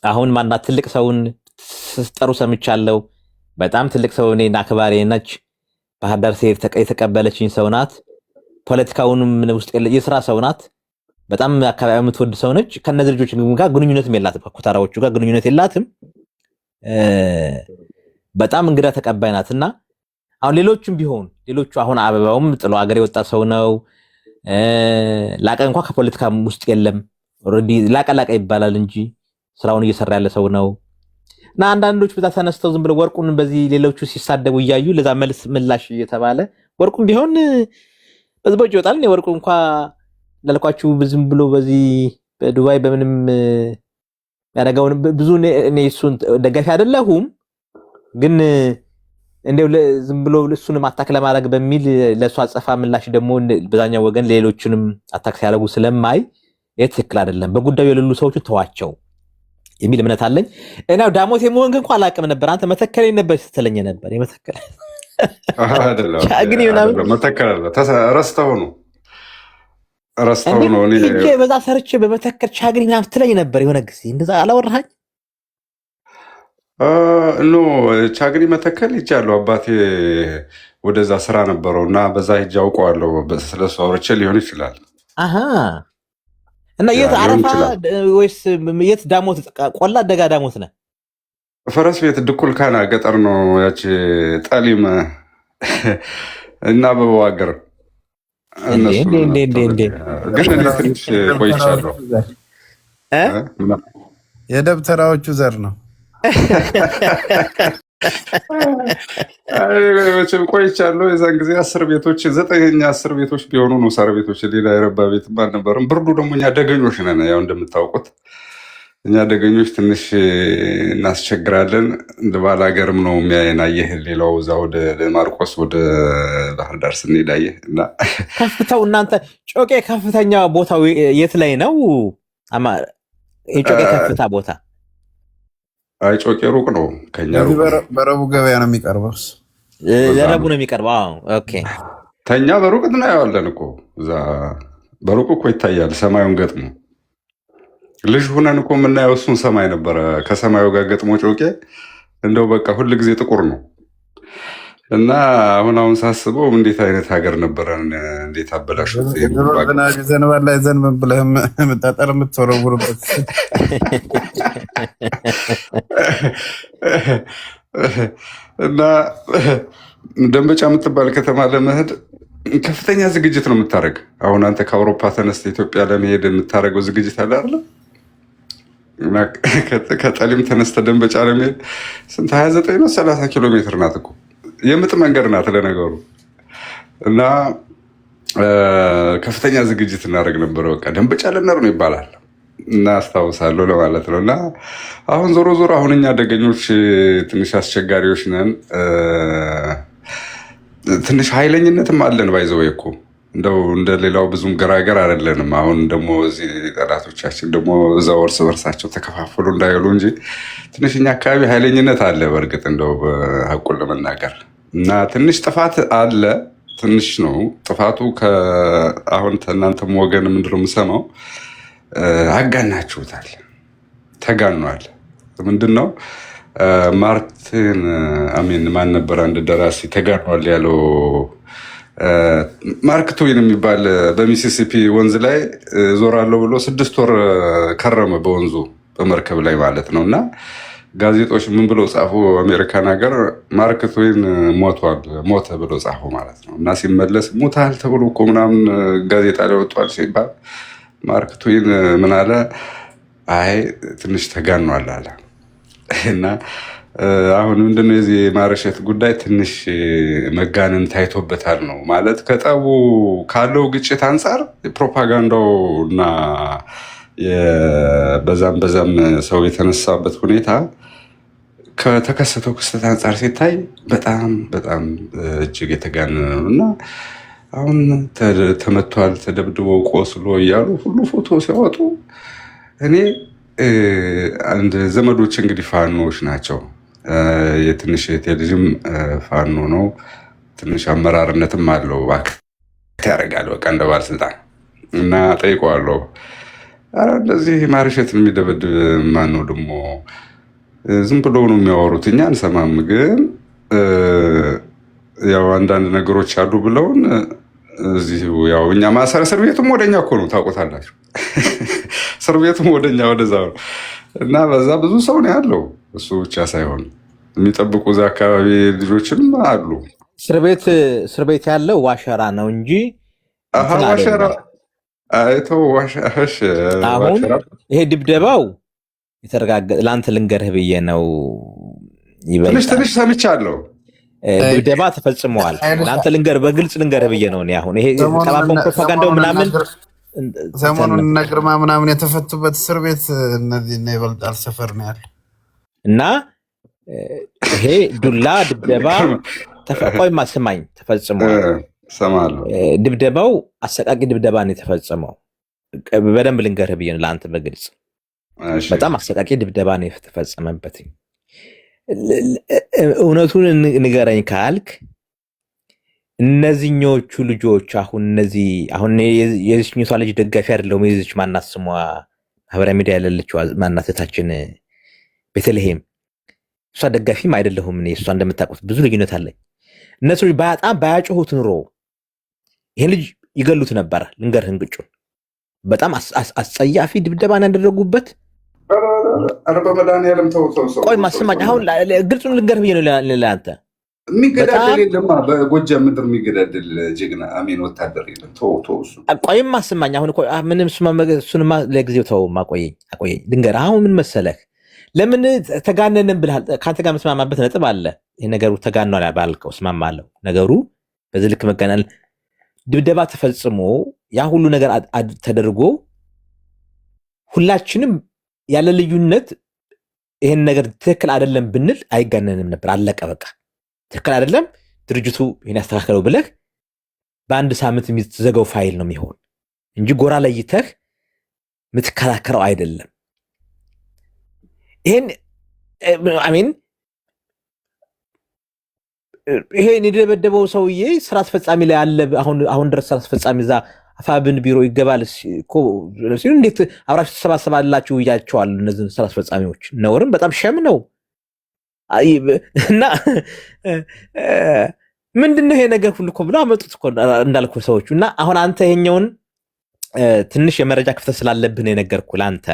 አሁን ማናት ትልቅ ሰውን ስጠሩ ሰምቻለሁ። በጣም ትልቅ ሰው እኔና አክባሪ ነች። ባህር ዳር ሲሄድ የተቀበለችኝ ሰው ናት። ፖለቲካውንም ውስጥ የስራ ሰው ናት። በጣም አካባቢ የምትወድ ሰው ነች። ከነዚህ ልጆች ጋር ግንኙነትም የላትም፣ ከኩታራዎቹ ጋር ግንኙነት የላትም። በጣም እንግዳ ተቀባይ ናትና አሁን ሌሎቹም ቢሆን ሌሎቹ አሁን አበባውም ጥሎ ሀገር የወጣ ሰው ነው። ላቀ እንኳን ከፖለቲካ ውስጥ የለም። ኦልሬዲ ላቀ ይባላል እንጂ ስራውን እየሰራ ያለ ሰው ነው። እና አንዳንዶች በዛ ተነስተው ዝም ብለው ወርቁን በዚህ ሌሎቹ ሲሳደቡ እያዩ ለዛ መልስ ምላሽ እየተባለ ወርቁን ቢሆን በዝቦች ይወጣል። እኔ ወርቁ እንኳን እንዳልኳችሁ ዝም ብሎ በዚህ በዱባይ በምንም ያደረገውን ብዙ እኔ እሱን ደጋፊ አይደለሁም፣ ግን እንደው ዝም ብሎ እሱንም አታክ ለማድረግ በሚል ለሱ አጸፋ ምላሽ ደግሞ በዛኛው ወገን ሌሎችንም አታክ ሲያደርጉ ስለማይ ትክክል አይደለም። በጉዳዩ የሌሉ ሰዎች ተዋቸው የሚል እምነት አለኝ። እናው ዳሞት የመሆን እንኳን አላቅም ነበር። አንተ መተከለኝ ነበር ስትለኝ ነበር። የመተከለ አይደለም ቻግኒ ምናምን መተከለ ረስተው ነው እኔ በዛ ሰርቼ በመተከል ቻግኒ ምናምን ስትለኝ ነበር የሆነ ጊዜ። እንደዛ አላወራኸኝ? ኖ ቻግኒ መተከል ይቻለሁ። አባቴ ወደዛ ስራ ነበረው እና በዛ ሂጅ አውቀዋለሁ። ስለሱ አውርቼ ሊሆን ይችላል። አሀ እና የት አረፋ ወይስ የት ዳሞት? ቆላ ደጋ ዳሞት ነህ? ፈረስ ቤት ድኩልካና ገጠር ነው። ያቺ ጠሊም እና አበባው ሀገር እነሱ ግን እኔ ትንሽ ቆይቻለሁ። የደብተራዎቹ ዘር ነው። ቆይቻለሁ። የዛን ጊዜ 10 ቤቶች 9ኛ 10 ቤቶች ቢሆኑ ነው ሳር ቤቶች፣ ሌላ የረባ ቤት አልነበረም። ብርዱ ደግሞ እኛ ደገኞች ነን። ያው እንደምታውቁት እኛ ደገኞች ትንሽ እናስቸግራለን። እንደ ባል ሀገርም ነው የሚያየን። አየህ ሌላው እዛ ወደ ማርቆስ ወደ ባህር ዳር ስንሄድ አየህ። እና ከፍታው እናንተ ጮቄ ከፍተኛ ቦታው የት ላይ ነው? የጮቄ ከፍታ ቦታ አይ ጮቄ ሩቅ ነው ከኛ ሩቅ። በረቡ ገበያ ነው የሚቀርበው። ለረቡ ነው የሚቀርበው። ኦኬ ተኛ በሩቅ እናየዋለን እኮ እዛ በሩቅ እኮ ይታያል ሰማዩን ገጥሞ። ልጅ ሁነን እኮ የምናየው እሱን ሰማይ ነበረ ከሰማዩ ጋር ገጥሞ ጮቄ። እንደው በቃ ሁል ጊዜ ጥቁር ነው። እና አሁን ሳስበው እንዴት አይነት ሀገር ነበረን! እንዴት አበላሹት! ዘንባል ላይ ዘንብ ብለህ ጠጠር የምትወረውርበት እና ደንበጫ የምትባል ከተማ ለመሄድ ከፍተኛ ዝግጅት ነው የምታደርግ። አሁን አንተ ከአውሮፓ ተነስተ ኢትዮጵያ ለመሄድ የምታደርገው ዝግጅት አለ አይደለ? ከጠሊም ተነስተ ደንበጫ ለመሄድ ስንት 29 ነው 30 ኪሎ ሜትር ናት እኮ። የምጥ መንገድ ናት ለነገሩ። እና ከፍተኛ ዝግጅት እናደርግ ነበረ። በቃ ደንበጫ ልንሄድ ነው ይባላል እና አስታውሳለሁ ለማለት ነው። እና አሁን ዞሮ ዞሮ አሁን እኛ ደገኞች ትንሽ አስቸጋሪዎች ነን። ትንሽ ኃይለኝነትም አለን። ባይዘው እኮ እንደው እንደሌላው ብዙም ገራገር አይደለንም። አሁን ደግሞ እዚህ ጠላቶቻችን ደግሞ እዛው እርስ በርሳቸው ተከፋፈሉ እንዳይሉ እንጂ ትንሽ እኛ አካባቢ ኃይለኝነት አለ። በእርግጥ እንደው ሀቁን ለመናገር እና ትንሽ ጥፋት አለ። ትንሽ ነው ጥፋቱ። አሁን እናንተም ወገን ምንድን ነው የምሰማው? አጋናችሁታል፣ ተጋኗል። ምንድን ነው ማርቲን አሜን ማን ነበር አንድ ደራሲ ተጋኗል ያለው? ማርክ ትዌን የሚባል በሚሲሲፒ ወንዝ ላይ ዞራለሁ ብሎ 6 ወር ከረመ በወንዙ በመርከብ ላይ ማለት ነው። እና ጋዜጦች ምን ብለው ጻፉ? አሜሪካን ሀገር ማርክ ትዌን ሞተ ብሎ ጻፉ ማለት ነው። እና ሲመለስ ሞታል ተብሎ እኮ ምናምን ጋዜጣ ላይ ወጥቷል ሲባል ማርክ ትዌን ምን አለ? አይ ትንሽ ተጋኗል አለ። እና አሁን ምንድነው የዚህ ማረሸት ጉዳይ ትንሽ መጋነን ታይቶበታል ነው ማለት። ከጠቡ ካለው ግጭት አንጻር ፕሮፓጋንዳው እና በዛም ሰው የተነሳበት ሁኔታ ከተከሰተው ክስተት አንጻር ሲታይ በጣም በጣም እጅግ የተጋነነ ነው። እና አሁን ተመቷል፣ ተደብድቦ ቆስሎ እያሉ ሁሉ ፎቶ ሲያወጡ እኔ አንድ ዘመዶች እንግዲህ ፋኖዎች ናቸው። የትንሽ ቴሌቪዥን ፋኖ ነው። ትንሽ አመራርነትም አለው። ያደርጋል በቃ እንደ ባለስልጣን። እና ጠይቀዋለሁ፣ ኧረ እንደዚህ ማርሸትን የሚደበድብ ማን ነው ደግሞ? ዝም ብሎ ነው የሚያወሩት፣ እኛ አንሰማም። ግን ያው አንዳንድ ነገሮች አሉ ብለውን እዚህ ያው እኛ ማሰር እስር ቤቱም ወደኛ እኮ ነው ታውቁታላችሁ። እስር ቤቱም ወደኛ ወደዛ ነው። እና በዛ ብዙ ሰው ነው ያለው። እሱ ብቻ ሳይሆን የሚጠብቁ እዛ አካባቢ ልጆችንም አሉ። እስር ቤት ያለው ዋሸራ ነው እንጂ ዋሸራ አይተው አሁን ይሄ ድብደባው የተረጋገጠ ለአንተ ልንገርህ ብዬ ነው። ትንሽ ሰምቻለሁ። ድብደባ ተፈጽመዋል። ለአንተ ልንገርህ በግልጽ ልንገርህ ብዬ ነው። አሁን ይሄ ቀባባውን ፕሮፓጋንዳው ምናምን ሰሞኑን እነ ግርማ ምናምን የተፈቱበት እስር ቤት እነዚህ እና ይበልጣል ሰፈር ነው ያለ እና ይሄ ዱላ ድብደባ ቆይማ ስማኝ ተፈጽሟል። ድብደባው አሰቃቂ ድብደባ ነው የተፈጸመው። በደንብ ልንገርህ ብዬ ነው ለአንተ በግልጽ በጣም አሰቃቂ ድብደባ ነው የተፈጸመበት። እውነቱን ንገረኝ ካልክ እነዚህኞቹ ልጆች አሁን የዚህኛቷ ልጅ ደጋፊ አይደለሁም። የዚች ማናት ስሟ ማህበራዊ ሚዲያ ያለችው ማናት እህታችን ቤተልሔም እሷ ደጋፊም አይደለሁም እኔ እሷ እንደምታውቁት ብዙ ልዩነት አለኝ። እነሱ በጣም ባያጮሁት ኑሮ ይሄን ልጅ ይገሉት ነበር። ልንገርህ እንቅጩን በጣም አስጸያፊ ድብደባን ያደረጉበት። ኧረ በመድኃኒዓለም ተው። ቆይ ማስማኝ አሁን ግልጹን ልንገርህ ብዬ ነው ለአንተ። የሚገዳደል የለም በጎጃም ምድር የሚገዳደል ጀግና አሜን ወታደር የለም። ተው እሱ ቆይም ማስማኝ አሁን ምንም እሱንማ ለጊዜው ተው። አቆየኝ ልንገርህ። አሁን ምን መሰለህ ለምን ተጋነንን ብልሃል። ከአንተ ጋር መስማማበት ነጥብ አለ። ይህ ነገሩ ተጋኗል ባልከው እስማማለሁ። ነገሩ በዚህ ልክ መጋናል ድብደባ ተፈጽሞ ያ ሁሉ ነገር ተደርጎ ሁላችንም ያለ ልዩነት ይሄን ነገር ትክክል አይደለም ብንል አይጋነንም ነበር። አለቀ በቃ። ትክክል አይደለም ድርጅቱ ይሄን ያስተካከለው ብለህ በአንድ ሳምንት የሚዘጋው ፋይል ነው የሚሆን እንጂ ጎራ ለይተህ የምትከራከረው አይደለም። ይሄን አሜን ይሄን የደበደበው ሰውዬ ስራ አስፈጻሚ ላይ አለ። አሁን ድረስ ስራ አስፈጻሚ እዛ አፋብን ቢሮ ይገባል እኮ ሲሉ እንዴት አብራችሁ ተሰባሰባላችሁ እያቸዋል። እነዚህ ስራ አስፈጻሚዎች ነውርም በጣም ሸም ነው እና ምንድነው ይሄ ነገር ሁሉ እኮ ብለው አመጡት እኮ እንዳልኩ ሰዎቹ። እና አሁን አንተ ይሄኛውን ትንሽ የመረጃ ክፍተት ስላለብህ ነው የነገርኩህ ለአንተ።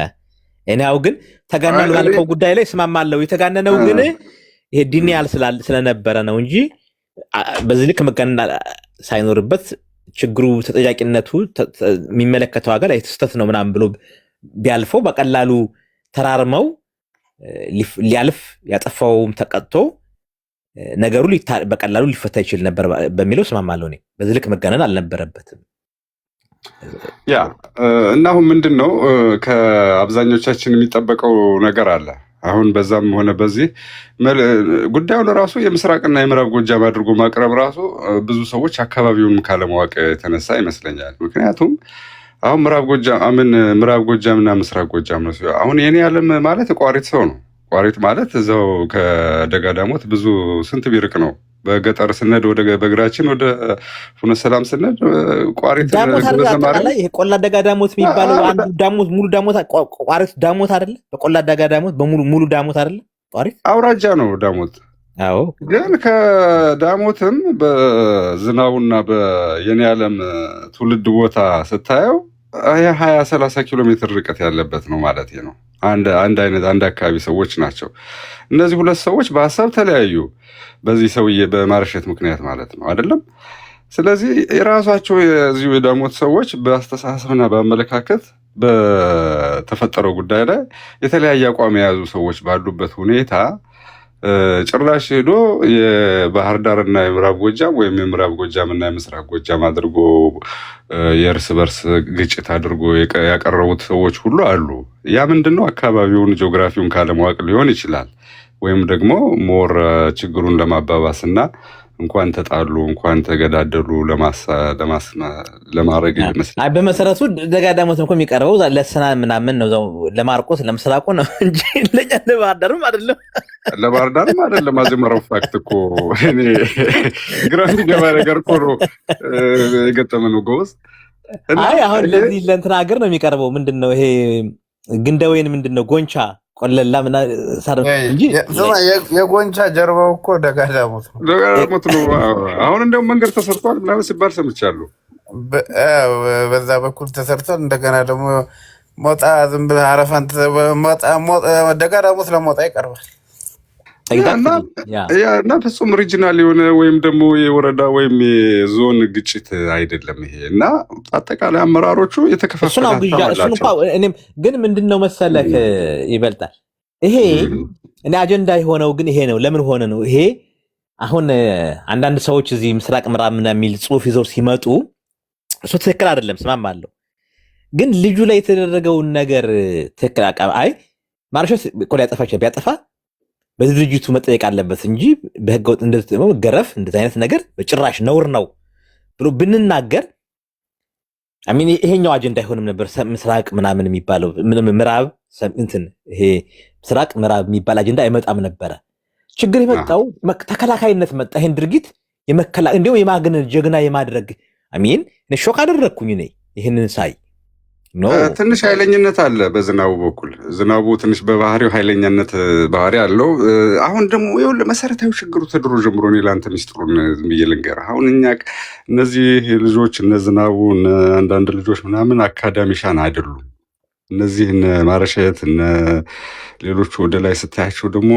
እኔው ግን ተጋናሉ ባልከው ጉዳይ ላይ እስማማለሁ። የተጋነነው ግን ይሄ ዲኒያል ስለነበረ ነው እንጂ በዚህ ልክ መጋነን ሳይኖርበት ችግሩ ተጠያቂነቱ የሚመለከተው ሀገር ስህተት ነው ምናምን ብሎ ቢያልፈው በቀላሉ ተራርመው ሊያልፍ ያጠፋውም ተቀጥቶ ነገሩ በቀላሉ ሊፈታ ይችል ነበር በሚለው እስማማለሁ። እኔ በዚህ ልክ መጋነን አልነበረበትም። ያ እና አሁን ምንድን ነው ከአብዛኞቻችን የሚጠበቀው ነገር አለ። አሁን በዛም ሆነ በዚህ ጉዳዩን ራሱ የምስራቅና የምዕራብ ጎጃም አድርጎ ማቅረብ ራሱ ብዙ ሰዎች አካባቢውን ካለማወቅ የተነሳ ይመስለኛል። ምክንያቱም አሁን ምዕራብ ጎጃም እና ምስራቅ ጎጃም ነው። አሁን የኔ ዓለም ማለት ቋሪት ሰው ነው። ቋሪት ማለት እዛው ከደጋዳሞት ብዙ ስንት ቢርቅ ነው። በገጠር ስነድ በእግራችን ወደ ፍኖተ ሰላም ስነድ ቋሪት ይሄ ቆላ ደጋዳሞት የሚባለው አንዱ ዳሞት ሙሉ ዳሞት ቋሪት ዳሞት አይደለ? በቆላ ደጋዳሞት ሙሉ ዳሞት አይደለ? ቋሪት አውራጃ ነው ዳሞት። አዎ፣ ግን ከዳሞትም በዝናቡና በየኔ ዓለም ትውልድ ቦታ ስታየው 20-30 ኪሎ ሜትር ርቀት ያለበት ነው ማለት ነው። አንድ አካባቢ ሰዎች ናቸው። እነዚህ ሁለት ሰዎች በሀሳብ ተለያዩ፣ በዚህ ሰውዬ በማርሸት ምክንያት ማለት ነው አይደለም። ስለዚህ የራሳቸው የዚሁ የዳሞት ሰዎች በአስተሳሰብና በአመለካከት በተፈጠረው ጉዳይ ላይ የተለያየ አቋም የያዙ ሰዎች ባሉበት ሁኔታ ጭራሽ ሄዶ የባህር ዳርና የምዕራብ ጎጃም ወይም የምዕራብ ጎጃም እና የምስራቅ ጎጃም አድርጎ የእርስ በርስ ግጭት አድርጎ ያቀረቡት ሰዎች ሁሉ አሉ። ያ ምንድነው አካባቢውን ጂኦግራፊውን ካለማወቅ ሊሆን ይችላል፣ ወይም ደግሞ ሞር ችግሩን ለማባባስ እና እንኳን ተጣሉ እንኳን ተገዳደሉ ለማድረግ ይመስላል። በመሰረቱ ደጋዳሞት እኮ የሚቀርበው ለሰና ምናምን ነው፣ ለማርቆስ ለምስራቁ ነው እንጂ ለባህር ዳርም አይደለም። ለባህር ዳርም አይደለም። አዝመረው ፋክት እኮ እኔ ግራ የሚገባ ነገር እኮ ነው የገጠመን ጎበዝ። አይ አሁን ለዚህ ለእንትና ሀገር ነው የሚቀርበው። ምንድነው ይሄ ግንደወይን ምንድነው ጎንቻ ቆለላ ምና ሳርፍ እንጂ የጎንቻ ጀርባው እኮ ደጋዳሞት ነው። አሁን እንደውም መንገድ ተሰርቷል ምናምን ሲባል ሰምቻለሁ። በዛ በኩል ተሰርቷል። እንደገና ደግሞ ሞጣ ዝም ብለህ አረፋን ደጋዳሞት ለሞጣ ይቀርባል። እና ፍጹም ኦሪጂናል የሆነ ወይም ደግሞ የወረዳ ወይም የዞን ግጭት አይደለም ይሄ። እና አጠቃላይ አመራሮቹ የተከፋፈሉ ግን ምንድነው መሰለህ ይበልጣል። ይሄ እኔ አጀንዳ የሆነው ግን ይሄ ነው። ለምን ሆነ ነው ይሄ? አሁን አንዳንድ ሰዎች እዚህ ምስራቅ ምዕራብ ምናምን የሚል ጽሑፍ ይዘው ሲመጡ እሱ ትክክል አይደለም፣ ስማማለሁ። ግን ልጁ ላይ የተደረገውን ነገር ትክክል አይ ማርሸት እኮ ቢያጠፋ በዚህ ድርጅቱ መጠየቅ አለበት እንጂ በህገወጥ እንደዚህ ገረፍ እንደዚህ አይነት ነገር በጭራሽ ነውር ነው ብሎ ብንናገር አሚን ይሄኛው አጀንዳ አይሆንም ነበር። ምስራቅ ምናምን የሚባለው ምዕራብ ይሄ ምስራቅ ምዕራብ የሚባል አጀንዳ አይመጣም ነበረ። ችግር የመጣው ተከላካይነት መጣ። ይሄን ድርጊት እንዲሁም የማግነን ጀግና የማድረግ አሚን ሾክ አደረግኩኝ እኔ ይህንን ሳይ ትንሽ ኃይለኝነት አለ በዝናቡ በኩል። ዝናቡ ትንሽ በባህሪው ኃይለኛነት ባህሪ አለው። አሁን ደግሞ ይኸውልህ መሰረታዊ ችግሩ ተድሮ ጀምሮ እኔ ለአንተ ሚስጥሩን ዝም ብዬ ልንገርህ። አሁን እኛ እነዚህ ልጆች እነ ዝናቡ እነ አንዳንድ ልጆች ምናምን አካዳሚሻን አይደሉም። እነዚህ እነ ማረሸት እነ ሌሎቹ ወደ ላይ ስታያቸው ደግሞ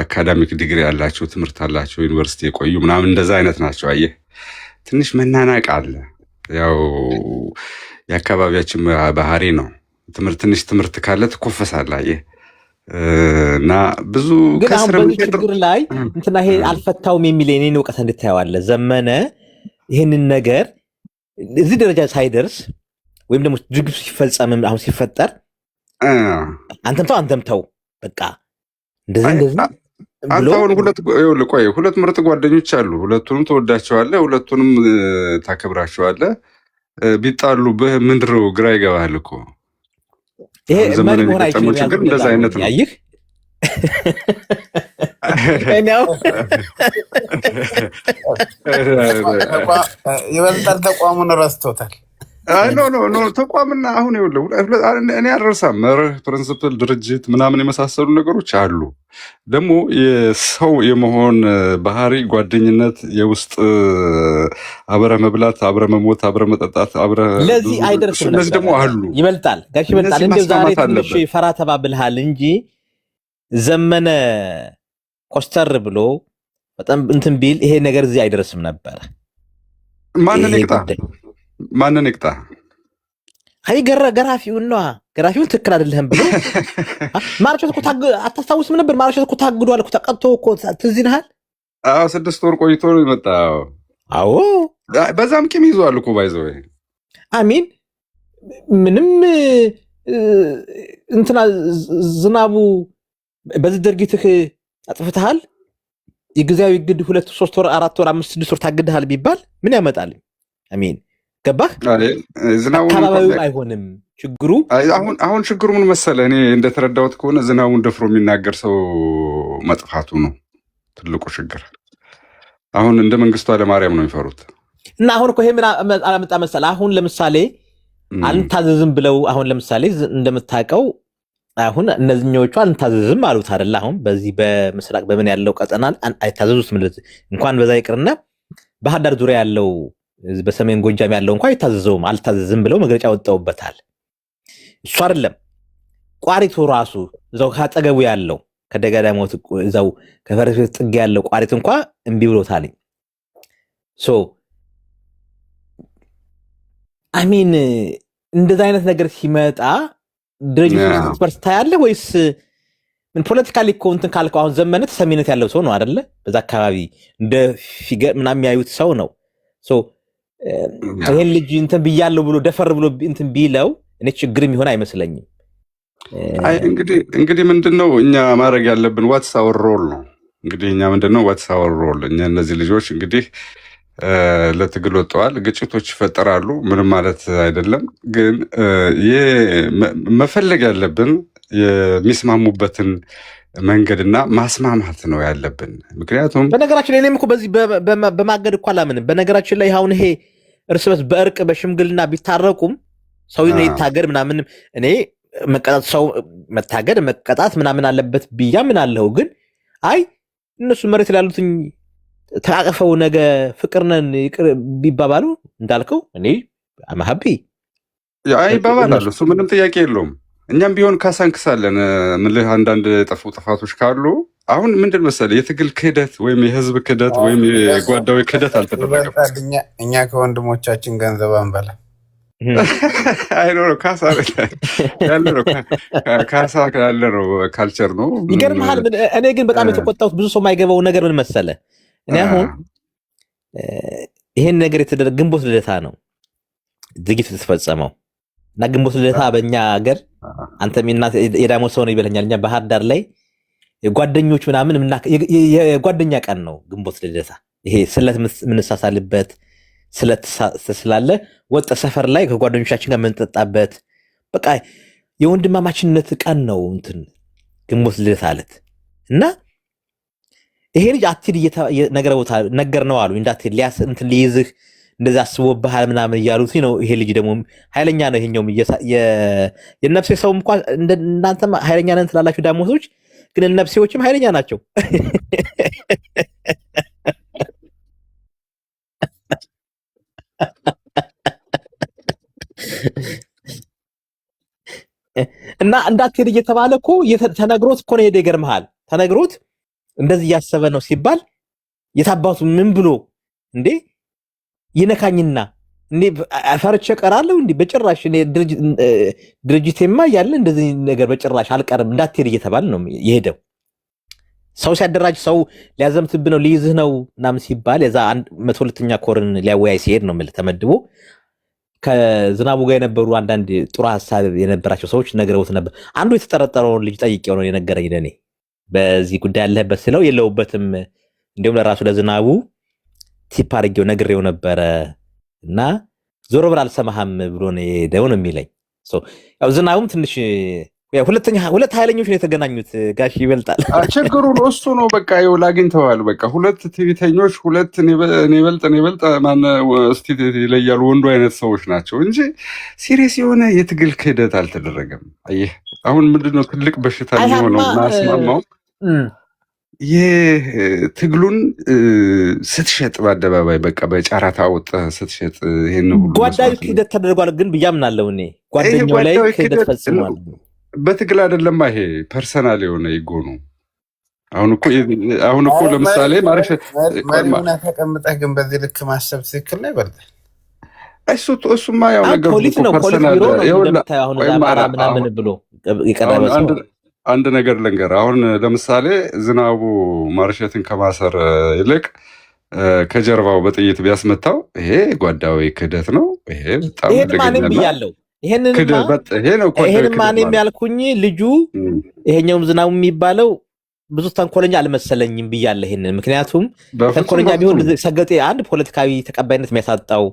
አካዳሚክ ዲግሪ ያላቸው ትምህርት አላቸው ዩኒቨርሲቲ የቆዩ ምናምን እንደዛ አይነት ናቸው። አየህ ትንሽ መናናቅ አለ። ያው የአካባቢያችን ባህሪ ነው። ትንሽ ትምህርት ካለ ትኮፈሳለህ። አየህ እና ብዙ ግን አሁን በዚህ ችግር ላይ እንትና ይሄ አልፈታውም የሚል የኔን እውቀት እንድታየዋለህ። ዘመነ ይህንን ነገር እዚህ ደረጃ ሳይደርስ ወይም ደግሞ ድርጊቱ ሲፈጸም አሁን ሲፈጠር አንተም ተው በቃ እንደዚህ አንተ አሁን ሁለት ምርጥ ጓደኞች አሉ። ሁለቱንም ትወዳቸዋለህ፣ ሁለቱንም ታከብራቸዋለህ። ቢጣሉብህ ምንድነው ግራ ይገባሃል እኮ። ይሄ ዘመን የሚገጠመው ችግር እንደዛ አይነት ነው። ያይህ ይበልጣል። ተቋሙን ረስቶታል። ኖ ተቋምና አሁን እኔ አልረሳም። መርህ፣ ፕሪንስፕል፣ ድርጅት ምናምን የመሳሰሉ ነገሮች አሉ። ደግሞ የሰው የመሆን ባህሪ፣ ጓደኝነት፣ የውስጥ አብረ መብላት፣ አብረ መሞት፣ አብረ መጠጣት፣ ለዚህ አይደርስም። እነዚህ ደግሞ አሉ። ይበልጣል ጋሽ ይበልጣል። እንደው ዛሬ ትንሽ ፈራ ተባብልሃል እንጂ ዘመነ ኮስተር ብሎ በጣም እንትን ቢል ይሄ ነገር እዚህ አይደርስም ነበር። ማንን ይቅጣ? አይ ገራፊውን ነዋ። ገራፊውን ትክክል አይደለህም ብሎ ማርሸት እኮ አታስታውስም ነበር? ማርሸት እኮ ታግዷል እኮ ተቀጥቶ እኮ ትዝ ይልሃል? 6 ወር ቆይቶ ነው የመጣው። አዎ በዛም ቂም ይዟል እኮ ባይዘው አሚን ምንም እንትና ዝናቡ በዚህ ድርጊትህ አጥፍተሃል፣ የጊዜያዊ ግድ 2 3 ወር 4 ወር 5 6 ወር ታግድሃል ቢባል ምን ያመጣል? አሚን ገባህ? አካባቢው አይሆንም ችግሩ። አሁን ችግሩ ምን መሰለህ? እኔ እንደተረዳሁት ከሆነ ዝናቡን ደፍሮ የሚናገር ሰው መጥፋቱ ነው ትልቁ ችግር። አሁን እንደ መንግስቱ ኃይለማርያም ነው የሚፈሩት። እና አሁን እኮ ይሄ ምን አላመጣ መሰለህ? አሁን ለምሳሌ አልታዘዝም ብለው አሁን ለምሳሌ እንደምታውቀው አሁን እነዚህኞቹ አልታዘዝም አሉት አይደል? አሁን በዚህ በምስራቅ በምን ያለው ቀጠና አይታዘዙትም። እንኳን በዛ ይቅርና ባህር ዳር ዙሪያ ያለው በሰሜን ጎጃም ያለው እንኳን አይታዘዘውም፣ አልታዘዝም ብለው መግለጫ ወጣውበታል። እሱ አይደለም ቋሪቱ ራሱ እዛው ካጠገቡ ያለው ከደጋዳሞት እዛው ከፈረስ ቤት ጥግ ያለው ቋሪት እንኳን እምቢ ብሎታል። አሚን እንደዛ አይነት ነገር ሲመጣ ድርጅት በርስታ ያለ ወይስ ምን? ፖለቲካሊ እኮ እንትን ካልከው አሁን ዘመነ ተሰሚነት ያለው ሰው ነው አይደለ? በዛ አካባቢ እንደ ፊገር ምናምን የሚያዩት ሰው ነው። ይሄን ልጅ እንትን ብያለሁ ብሎ ደፈር ብሎ እንትን ቢለው እኔ ችግር የሚሆን አይመስለኝም። እንግዲህ ምንድነው እኛ ማድረግ ያለብን? ዋትስ አወር ሮል ነው እንግዲህ እኛ ምንድነው ዋትስ አወር ሮል? እኛ እነዚህ ልጆች እንግዲህ ለትግል ወጥተዋል። ግጭቶች ይፈጠራሉ፣ ምንም ማለት አይደለም። ግን መፈለግ ያለብን የሚስማሙበትን መንገድና ማስማማት ነው ያለብን። ምክንያቱም በነገራችን ላይ እኔም እኮ በዚህ በማገድ እኮ አላምንም። በነገራችን ላይ አሁን ይሄ እርስ በርስ በእርቅ በሽምግልና ቢታረቁም ሰው ይታገድ ምናምን እኔ መቀጣት ሰው መታገድ መቀጣት ምናምን አለበት ብያ ምን አለው። ግን አይ እነሱ መሬት ላሉትኝ ተቃቀፈው ነገ ፍቅርነን ይቅር ቢባባሉ እንዳልከው እኔ አማሀቢ ይባባላሉ። እሱ ምንም ጥያቄ የለውም። እኛም ቢሆን ካሳንክሳለን ምልህ አንዳንድ የጠፉ ጥፋቶች ካሉ አሁን ምንድን መሰለህ የትግል ክህደት ወይም የህዝብ ክህደት ወይም የጓዳዊ ክህደት አልተደረገም። እኛ ከወንድሞቻችን ገንዘብ አንበላ አይኖረው ካሳ ያለ ነው ካሳ ያለ ነው ካልቸር ነው። ይገርምሃል። እኔ ግን በጣም የተቆጣሁት ብዙ ሰው የማይገባው ነገር ምን መሰለህ? እኔ አሁን ይሄን ነገር የተደረገ ግንቦት ልደታ ነው ድርጊት የተፈጸመው እና ግንቦት ልደታ በእኛ ሀገር አንተም የዳሞ ሰው ነው ይበለኛል። እኛ ባህር ዳር ላይ የጓደኞች ምናምን የጓደኛ ቀን ነው ግንቦት ልደታ። ይሄ ስለት የምንሳሳልበት ስለት ስላለ ወጣ ሰፈር ላይ ከጓደኞቻችን ጋር የምንጠጣበት በቃ የወንድማማችነት ቀን ነው እንትን ግንቦት ልደታ አለት እና ይሄ ልጅ አትሂድ ነገር ነው አሉ እንዳትሄድ እንትን ሊይዝህ እንደዛ አስቦብሃል ምናምን እያሉት ነው። ይሄ ልጅ ደግሞ ኃይለኛ ነው። ይሄኛውም የነፍሴ ሰውም እንኳን እናንተም ኃይለኛ ነን ትላላችሁ ዳሞሶች፣ ግን ነፍሴዎችም ኃይለኛ ናቸው። እና እንዳትሄድ እየተባለ እኮ ተነግሮት እኮ ነው ሄደ። ይገርምሃል፣ ተነግሮት እንደዚህ እያሰበ ነው ሲባል የታባቱ ምን ብሎ እንዴ ይነካኝና እንዴ ፈርቼ ቀራለሁ እንዴ? በጭራሽ እኔ ድርጅቴማ ያለ እንደዚህ ነገር በጭራሽ አልቀርም እንዳትሄድ እየተባለ ነው የሄደው። ሰው ሲያደራጅ ሰው ሊያዘምትብ ነው ሊይዝህ ነው ምናምን ሲባል የዛ 102ኛ ኮርን ሊያወያይ ሲሄድ ነው ተመድቦ ከዝናቡ ጋር የነበሩ አንዳንድ ጥሩ ሀሳብ የነበራቸው ሰዎች ነግረውት ነበር። አንዱ የተጠረጠረውን ልጅ ጠይቄው ነው የነገረኝ። ለኔ በዚህ ጉዳይ ያለህበት ስለው የለውበትም፣ እንዲሁም ለራሱ ለዝናቡ ቲፕ አድርጌው ነግሬው ነበረ እና ዞሮ ብላ አልሰማህም ብሎ ነው የሄደው ነው የሚለኝ። ያው ዝናቡም ትንሽ ሁለት ኃይለኞች ነው የተገናኙት። ጋሽ ይበልጣል ችግሩ እሱ ነው። በቃ ይኸውልህ አግኝተዋል። በቃ ሁለት ትዕቢተኞች፣ ሁለት እኔ በልጥ ማን እስቲ ይለያሉ ወንዱ አይነት ሰዎች ናቸው እንጂ ሲሪየስ የሆነ የትግል ክህደት አልተደረገም። አየህ አሁን ምንድነው ትልቅ በሽታ የሚሆነው ማስማማው የትግሉን ስትሸጥ በአደባባይ በቃ በጨረታ ወጥተህ ስትሸጥ ይሄን ሁሉ ጓዳዊ ክህደት ተደርጓል። ግን ብያምናለሁ እኔ ጓደኛው ላይ ክህደት ፈጽሟል። በትግል አይደለም ይሄ ፐርሰናል የሆነ ይጎ ነው። አሁን እኮ ለምሳሌ መሪውና ተቀምጠህ ግን በዚህ ልክ ማሰብ ትክክል ነው ይበልጣል። እሱማ ያው ነገር ፖሊስ ነው ፖሊስ ቢሮ ነው እንደምታየው አሁን ዛማራ ምናምን ብሎ የቀረበ ሰው አንድ ነገር ልንገር። አሁን ለምሳሌ ዝናቡ ማርሸትን ከማሰር ይልቅ ከጀርባው በጥይት ቢያስመታው ይሄ ጓዳዊ ክህደት ነው። ይሄ በጣም ማንም ብያለው። ይሄንን ማንም ያልኩኝ ልጁ ይሄኛውም ዝናቡ የሚባለው ብዙ ተንኮለኛ አልመሰለኝም ብያለሁ። ይሄንን ምክንያቱም ተንኮለኛ ቢሆን ሰገጤ አንድ ፖለቲካዊ ተቀባይነት የሚያሳጣው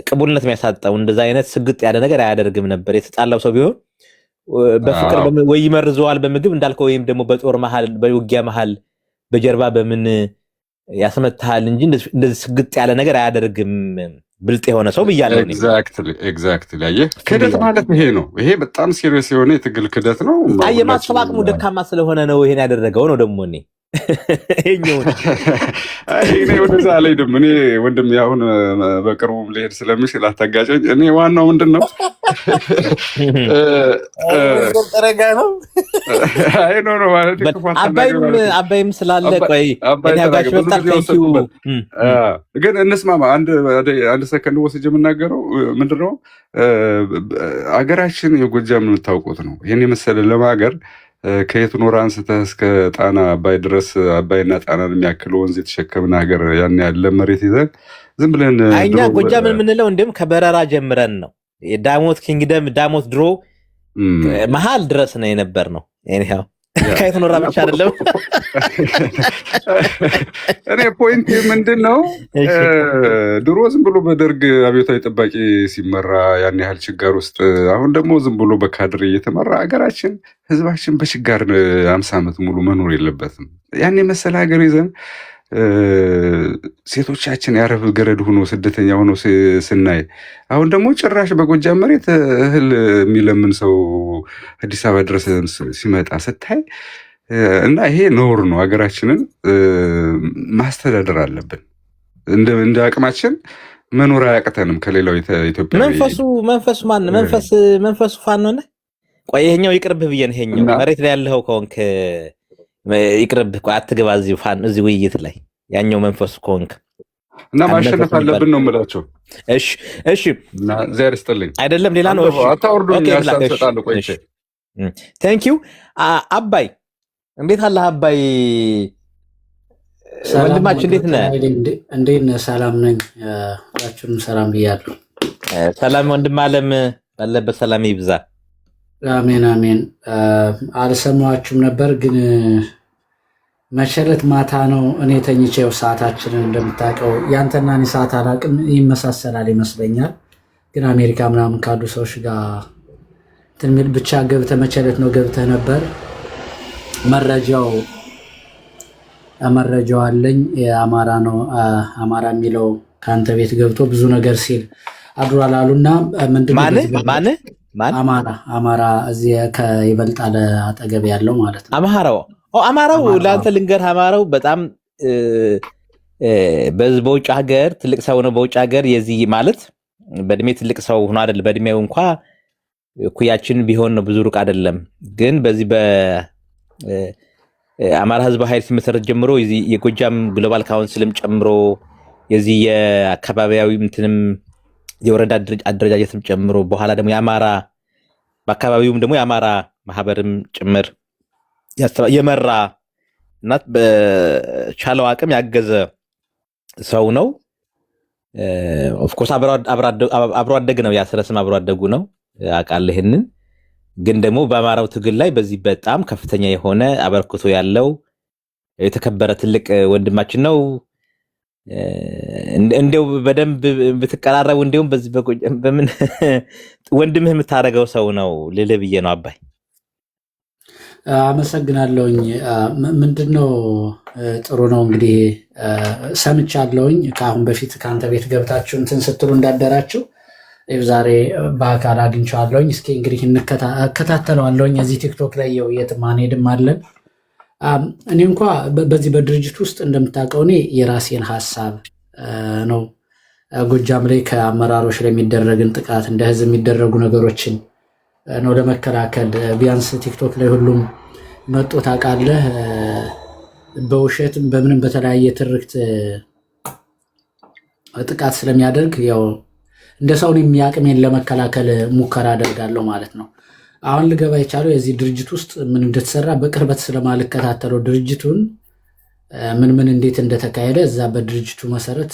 ቅቡልነት የሚያሳጣው እንደዛ አይነት ስግጥ ያለ ነገር አያደርግም ነበር። የተጣላው ሰው ቢሆን በፍቅር ወይ ይመርዘዋል በምግብ እንዳልከው ወይም ደግሞ በጦር መሃል በውጊያ መሃል በጀርባ በምን ያስመታል እንጂ እንደዚህ ስግጥ ያለ ነገር አያደርግም። ብልጥ የሆነ ሰው ብያለሁ። ኤግዛክትሊ አየህ፣ ክህደት ማለት ይሄ ነው። ይሄ በጣም ሲሪየስ የሆነ የትግል ክህደት ነው። የማሰብ አቅሙ ደካማ ስለሆነ ነው ይሄን ያደረገው ነው ደግሞ እኔ እኔ ወደዛ አልሄድም። እኔ ወንድም አሁን በቅርቡ ልሄድ ስለምችል አታጋጨኝ። እኔ ዋናው ምንድን ነው ጠረጋ ነው ማለት አባይም ስላለ ቆይ ግን እንስማማ። አንድ ሰከንድ ወስጄ የምናገረው ምንድን ነው አገራችን የጎጃም የምታውቁት ነው። ይህን የመሰለ ለማገር ከየት ኖር አንስተህ እስከ ጣና አባይ ድረስ አባይና ጣናን የሚያክል ወንዝ የተሸከምን ሀገር ያን ያለ መሬት ይዘን ዝም ብለን እኛ ጎጃምን የምንለው እንዲሁም ከበረራ ጀምረን ነው። የዳሞት ኪንግደም ዳሞት ድሮ መሀል ድረስ ነው የነበር ነው። ይሄው ከየት ኖራ ብቻ አይደለም። እኔ ፖይንት ምንድን ነው ድሮ ዝም ብሎ በደርግ አብዮታዊ ጠባቂ ሲመራ ያን ያህል ችጋር ውስጥ፣ አሁን ደግሞ ዝም ብሎ በካድሬ እየተመራ ሀገራችን ህዝባችን በችጋር 50 ዓመት ሙሉ መኖር የለበትም። ያን የመሰለ ሀገር ይዘን ሴቶቻችን የአረብ ገረድ ሆኖ ስደተኛ ሆኖ ስናይ፣ አሁን ደግሞ ጭራሽ በጎጃም መሬት እህል የሚለምን ሰው አዲስ አበባ ድረስ ሲመጣ ስታይ እና ይሄ ነውር ነው። ሀገራችንን ማስተዳደር አለብን። እንደ አቅማችን መኖር አያቅተንም ከሌላው ኢትዮጵያ። መንፈሱ ማን መንፈሱ ፋኖ ነህ? ቆይ ይሄኛው ይቅርብህ ብዬ ነው። ይሄኛው መሬት ላይ ያለኸው ከሆንክ ይቅርብህ። ቆይ አትገባ እዚህ ውይይት ላይ ያኛው መንፈሱ ከሆንክ እና ማሸነፍ አለብን ነው የምላቸው። እሺ እና ዚያር ይስጥልኝ። አይደለም ሌላ ነው። እሺ አታወርዱኝ፣ ያሳሰጣሉ። ቆይ ቴንክ ዩ አባይ፣ እንዴት አለህ አባይ? ወንድማችን እንዴት ነህ? እንዴት ነህ? ሰላም ነኝ። ሁላችሁንም ሰላም ብያለሁ። ሰላም ወንድም አለም ባለበት ሰላም ይብዛ። አሜን አሜን። አልሰማችሁም ነበር ግን መሸለት ማታ ነው እኔ ተኝቼው። ሰዓታችንን እንደምታውቀው ያንተና እኔ ሰዓት አላውቅም፣ ይመሳሰላል ይመስለኛል። ግን አሜሪካ ምናምን ካሉ ሰዎች ጋር ትንሚል ብቻ ገብተህ መቸለት ነው ገብተህ ነበር። መረጃው አለኝ። የአማራ ነው አማራ የሚለው ከአንተ ቤት ገብቶ ብዙ ነገር ሲል አድሯል አሉና አማራ እዚህ ከይበልጣል አጠገብ ያለው ማለት ነው። አማራው ለአንተ ልንገር፣ አማራው በጣም በውጭ ሀገር ትልቅ ሰው ነው። በውጭ ሀገር የዚህ ማለት በእድሜ ትልቅ ሰው ሆኖ አይደል፣ በእድሜው እንኳ እኩያችን ቢሆን ነው፣ ብዙ ሩቅ አይደለም። ግን በዚህ በአማራ ህዝብ ኃይል ሲመሰረት ጀምሮ የጎጃም ግሎባል ካውንስልም ጨምሮ የዚህ የአካባቢያዊ እንትንም የወረዳ አደረጃጀትም ጨምሮ በኋላ ደግሞ የአማራ በአካባቢውም ደግሞ የአማራ ማህበርም ጭምር የመራ እና በቻለው አቅም ያገዘ ሰው ነው። ኦፍኮርስ አብሮ አደግ ነው፣ ያስረስም አብሮ አደጉ ነው አውቃለሁ። ይሄንን ግን ደግሞ በአማራው ትግል ላይ በዚህ በጣም ከፍተኛ የሆነ አበርክቶ ያለው የተከበረ ትልቅ ወንድማችን ነው። እንደው በደንብ ብትቀራረቡ እንደውም በዚህ በምን ወንድምህ የምታደርገው ሰው ነው ልልህ ብዬ ነው። አባይ አመሰግናለሁኝ። ምንድነው ጥሩ ነው እንግዲህ ሰምቻለሁኝ። ከአሁን በፊት ከአንተ ቤት ገብታችሁ እንትን ስትሉ እንዳደራችሁ ዛሬ በአካል አግኝቼዋለሁኝ። እስኪ እንግዲህ እከታተለዋለሁኝ። እዚህ ቲክቶክ ላይ የትም አንሄድም አለን። እኔ እንኳ በዚህ በድርጅት ውስጥ እንደምታውቀው እኔ የራሴን ሀሳብ ነው። ጎጃም ላይ ከአመራሮች ላይ የሚደረግን ጥቃት እንደ ህዝብ የሚደረጉ ነገሮችን ነው ለመከላከል ቢያንስ ቲክቶክ ላይ ሁሉም መጦ ታውቃለህ፣ በውሸትም በምንም በተለያየ ትርክት ጥቃት ስለሚያደርግ ያው እንደ ሰውን የሚያቅሜን ለመከላከል ሙከራ አደርጋለሁ ማለት ነው። አሁን ልገባ የቻለው የዚህ ድርጅት ውስጥ ምን እንደተሰራ በቅርበት ስለማልከታተለው ድርጅቱን ምን እንዴት እንደተካሄደ እዛ በድርጅቱ መሰረት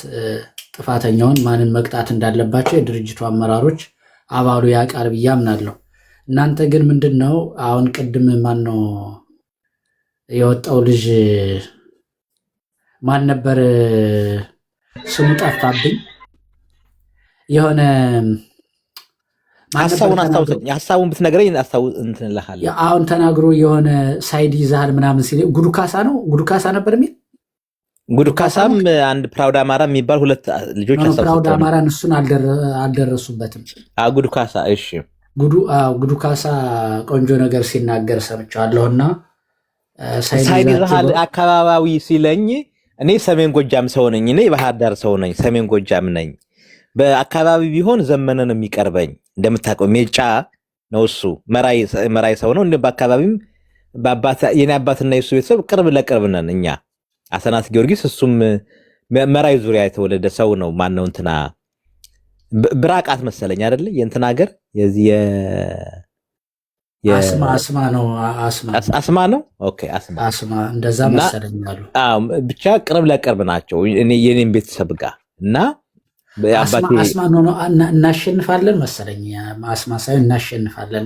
ጥፋተኛውን ማንን መቅጣት እንዳለባቸው የድርጅቱ አመራሮች አባሉ ያውቃል ብዬ አምናለሁ። እናንተ ግን ምንድነው አሁን ቅድም ማነው የወጣው ልጅ ማን ነበር ስሙ ጠፋብኝ። የሆነ ሀሳቡን ብትነግረኝ እንትንልሃለሁ። አሁን ተናግሮ የሆነ ሳይድ ይዛሃል ምናምን ሲል ጉዱካሳ ነው ጉዱካሳ ነበር የሚል ጉዱካሳም አንድ ፕራውድ አማራ የሚባል ሁለት ልጆች ፕራውድ አማራን እሱን አልደረሱበትም። ጉዱካሳ እሺ፣ ጉዱካሳ ቆንጆ ነገር ሲናገር ሰምቻለሁና ሳይድ ይዛሃል አካባቢያዊ ሲለኝ እኔ ሰሜን ጎጃም ሰው ነኝ። እኔ ባህር ዳር ሰው ነኝ። ሰሜን ጎጃም ነኝ። በአካባቢ ቢሆን ዘመነ ነው የሚቀርበኝ። እንደምታውቀው ሜጫ ነው እሱ መራይ ሰው ነው። እንደ በአካባቢም የኔ አባትና የሱ ቤተሰብ ቅርብ ለቅርብ ነን እኛ። አሰናት ጊዮርጊስ እሱም መራይ ዙሪያ የተወለደ ሰው ነው። ማነው እንትና ብራቃት መሰለኝ አይደለ? የእንትና ሀገር የዚህ አስማ ነው አስማ ነው። ኦኬ አስማ እንደዛ መሰለኝ አሉ። ብቻ ቅርብ ለቅርብ ናቸው የኔም ቤተሰብ ጋር እና አስማ ነው እናሸንፋለን መሰለኝ። አስማ ሳይሆን እናሸንፋለን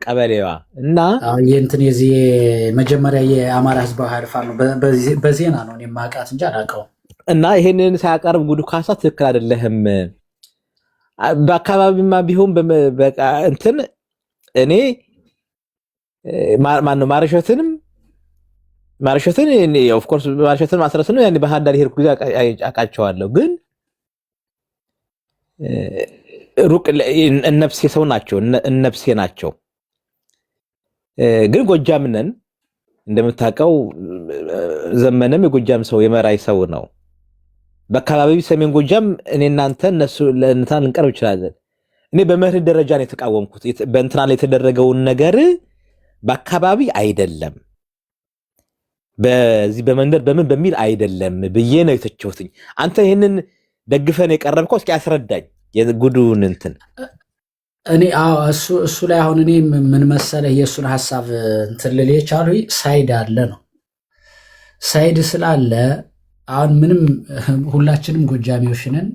ቀበሌዋ እና የእንትን የዚህ መጀመሪያ የአማራ ህዝባዊ ኃይል ፋኖ በዜና ነው እኔ የማውቃት እንጂ አላውቀውም። እና ይሄንን ሳያቀርብ ጉዱካሳ ትክክል አይደለህም። በአካባቢማ ቢሆን በቃ እንትን እኔ ማነው ማርሸትን ኦፍኮርስ ማርሸትን ማስረስ ነው። ያኔ ባህር ዳር ሄድኩ ጊዜ አውቃቸዋለሁ። ግን ሩቅ እነብሴ ሰው ናቸው፣ እነብሴ ናቸው። ግን ጎጃም ነን እንደምታውቀው። ዘመነም የጎጃም ሰው የመራይ ሰው ነው። በአካባቢው ሰሜን ጎጃም እኔ እናንተ እነሱ ለእንትና ልንቀርብ እንችላለን። እኔ በመርህ ደረጃ ነው የተቃወምኩት። በእንትና ላይ የተደረገውን ነገር በአካባቢ አይደለም፣ በዚህ በመንደር በምን በሚል አይደለም ብዬ ነው የተቸውትኝ። አንተ ይህንን ደግፈን የቀረብከው እስኪ አስረዳኝ የጉዱን እንትን። እኔ እሱ ላይ አሁን እኔ ምን መሰለህ የእሱን ሀሳብ እንትን ልል የቻሉ ሳይድ አለ ነው። ሳይድ ስላለ አሁን ምንም ሁላችንም ጎጃሚዎች ነን።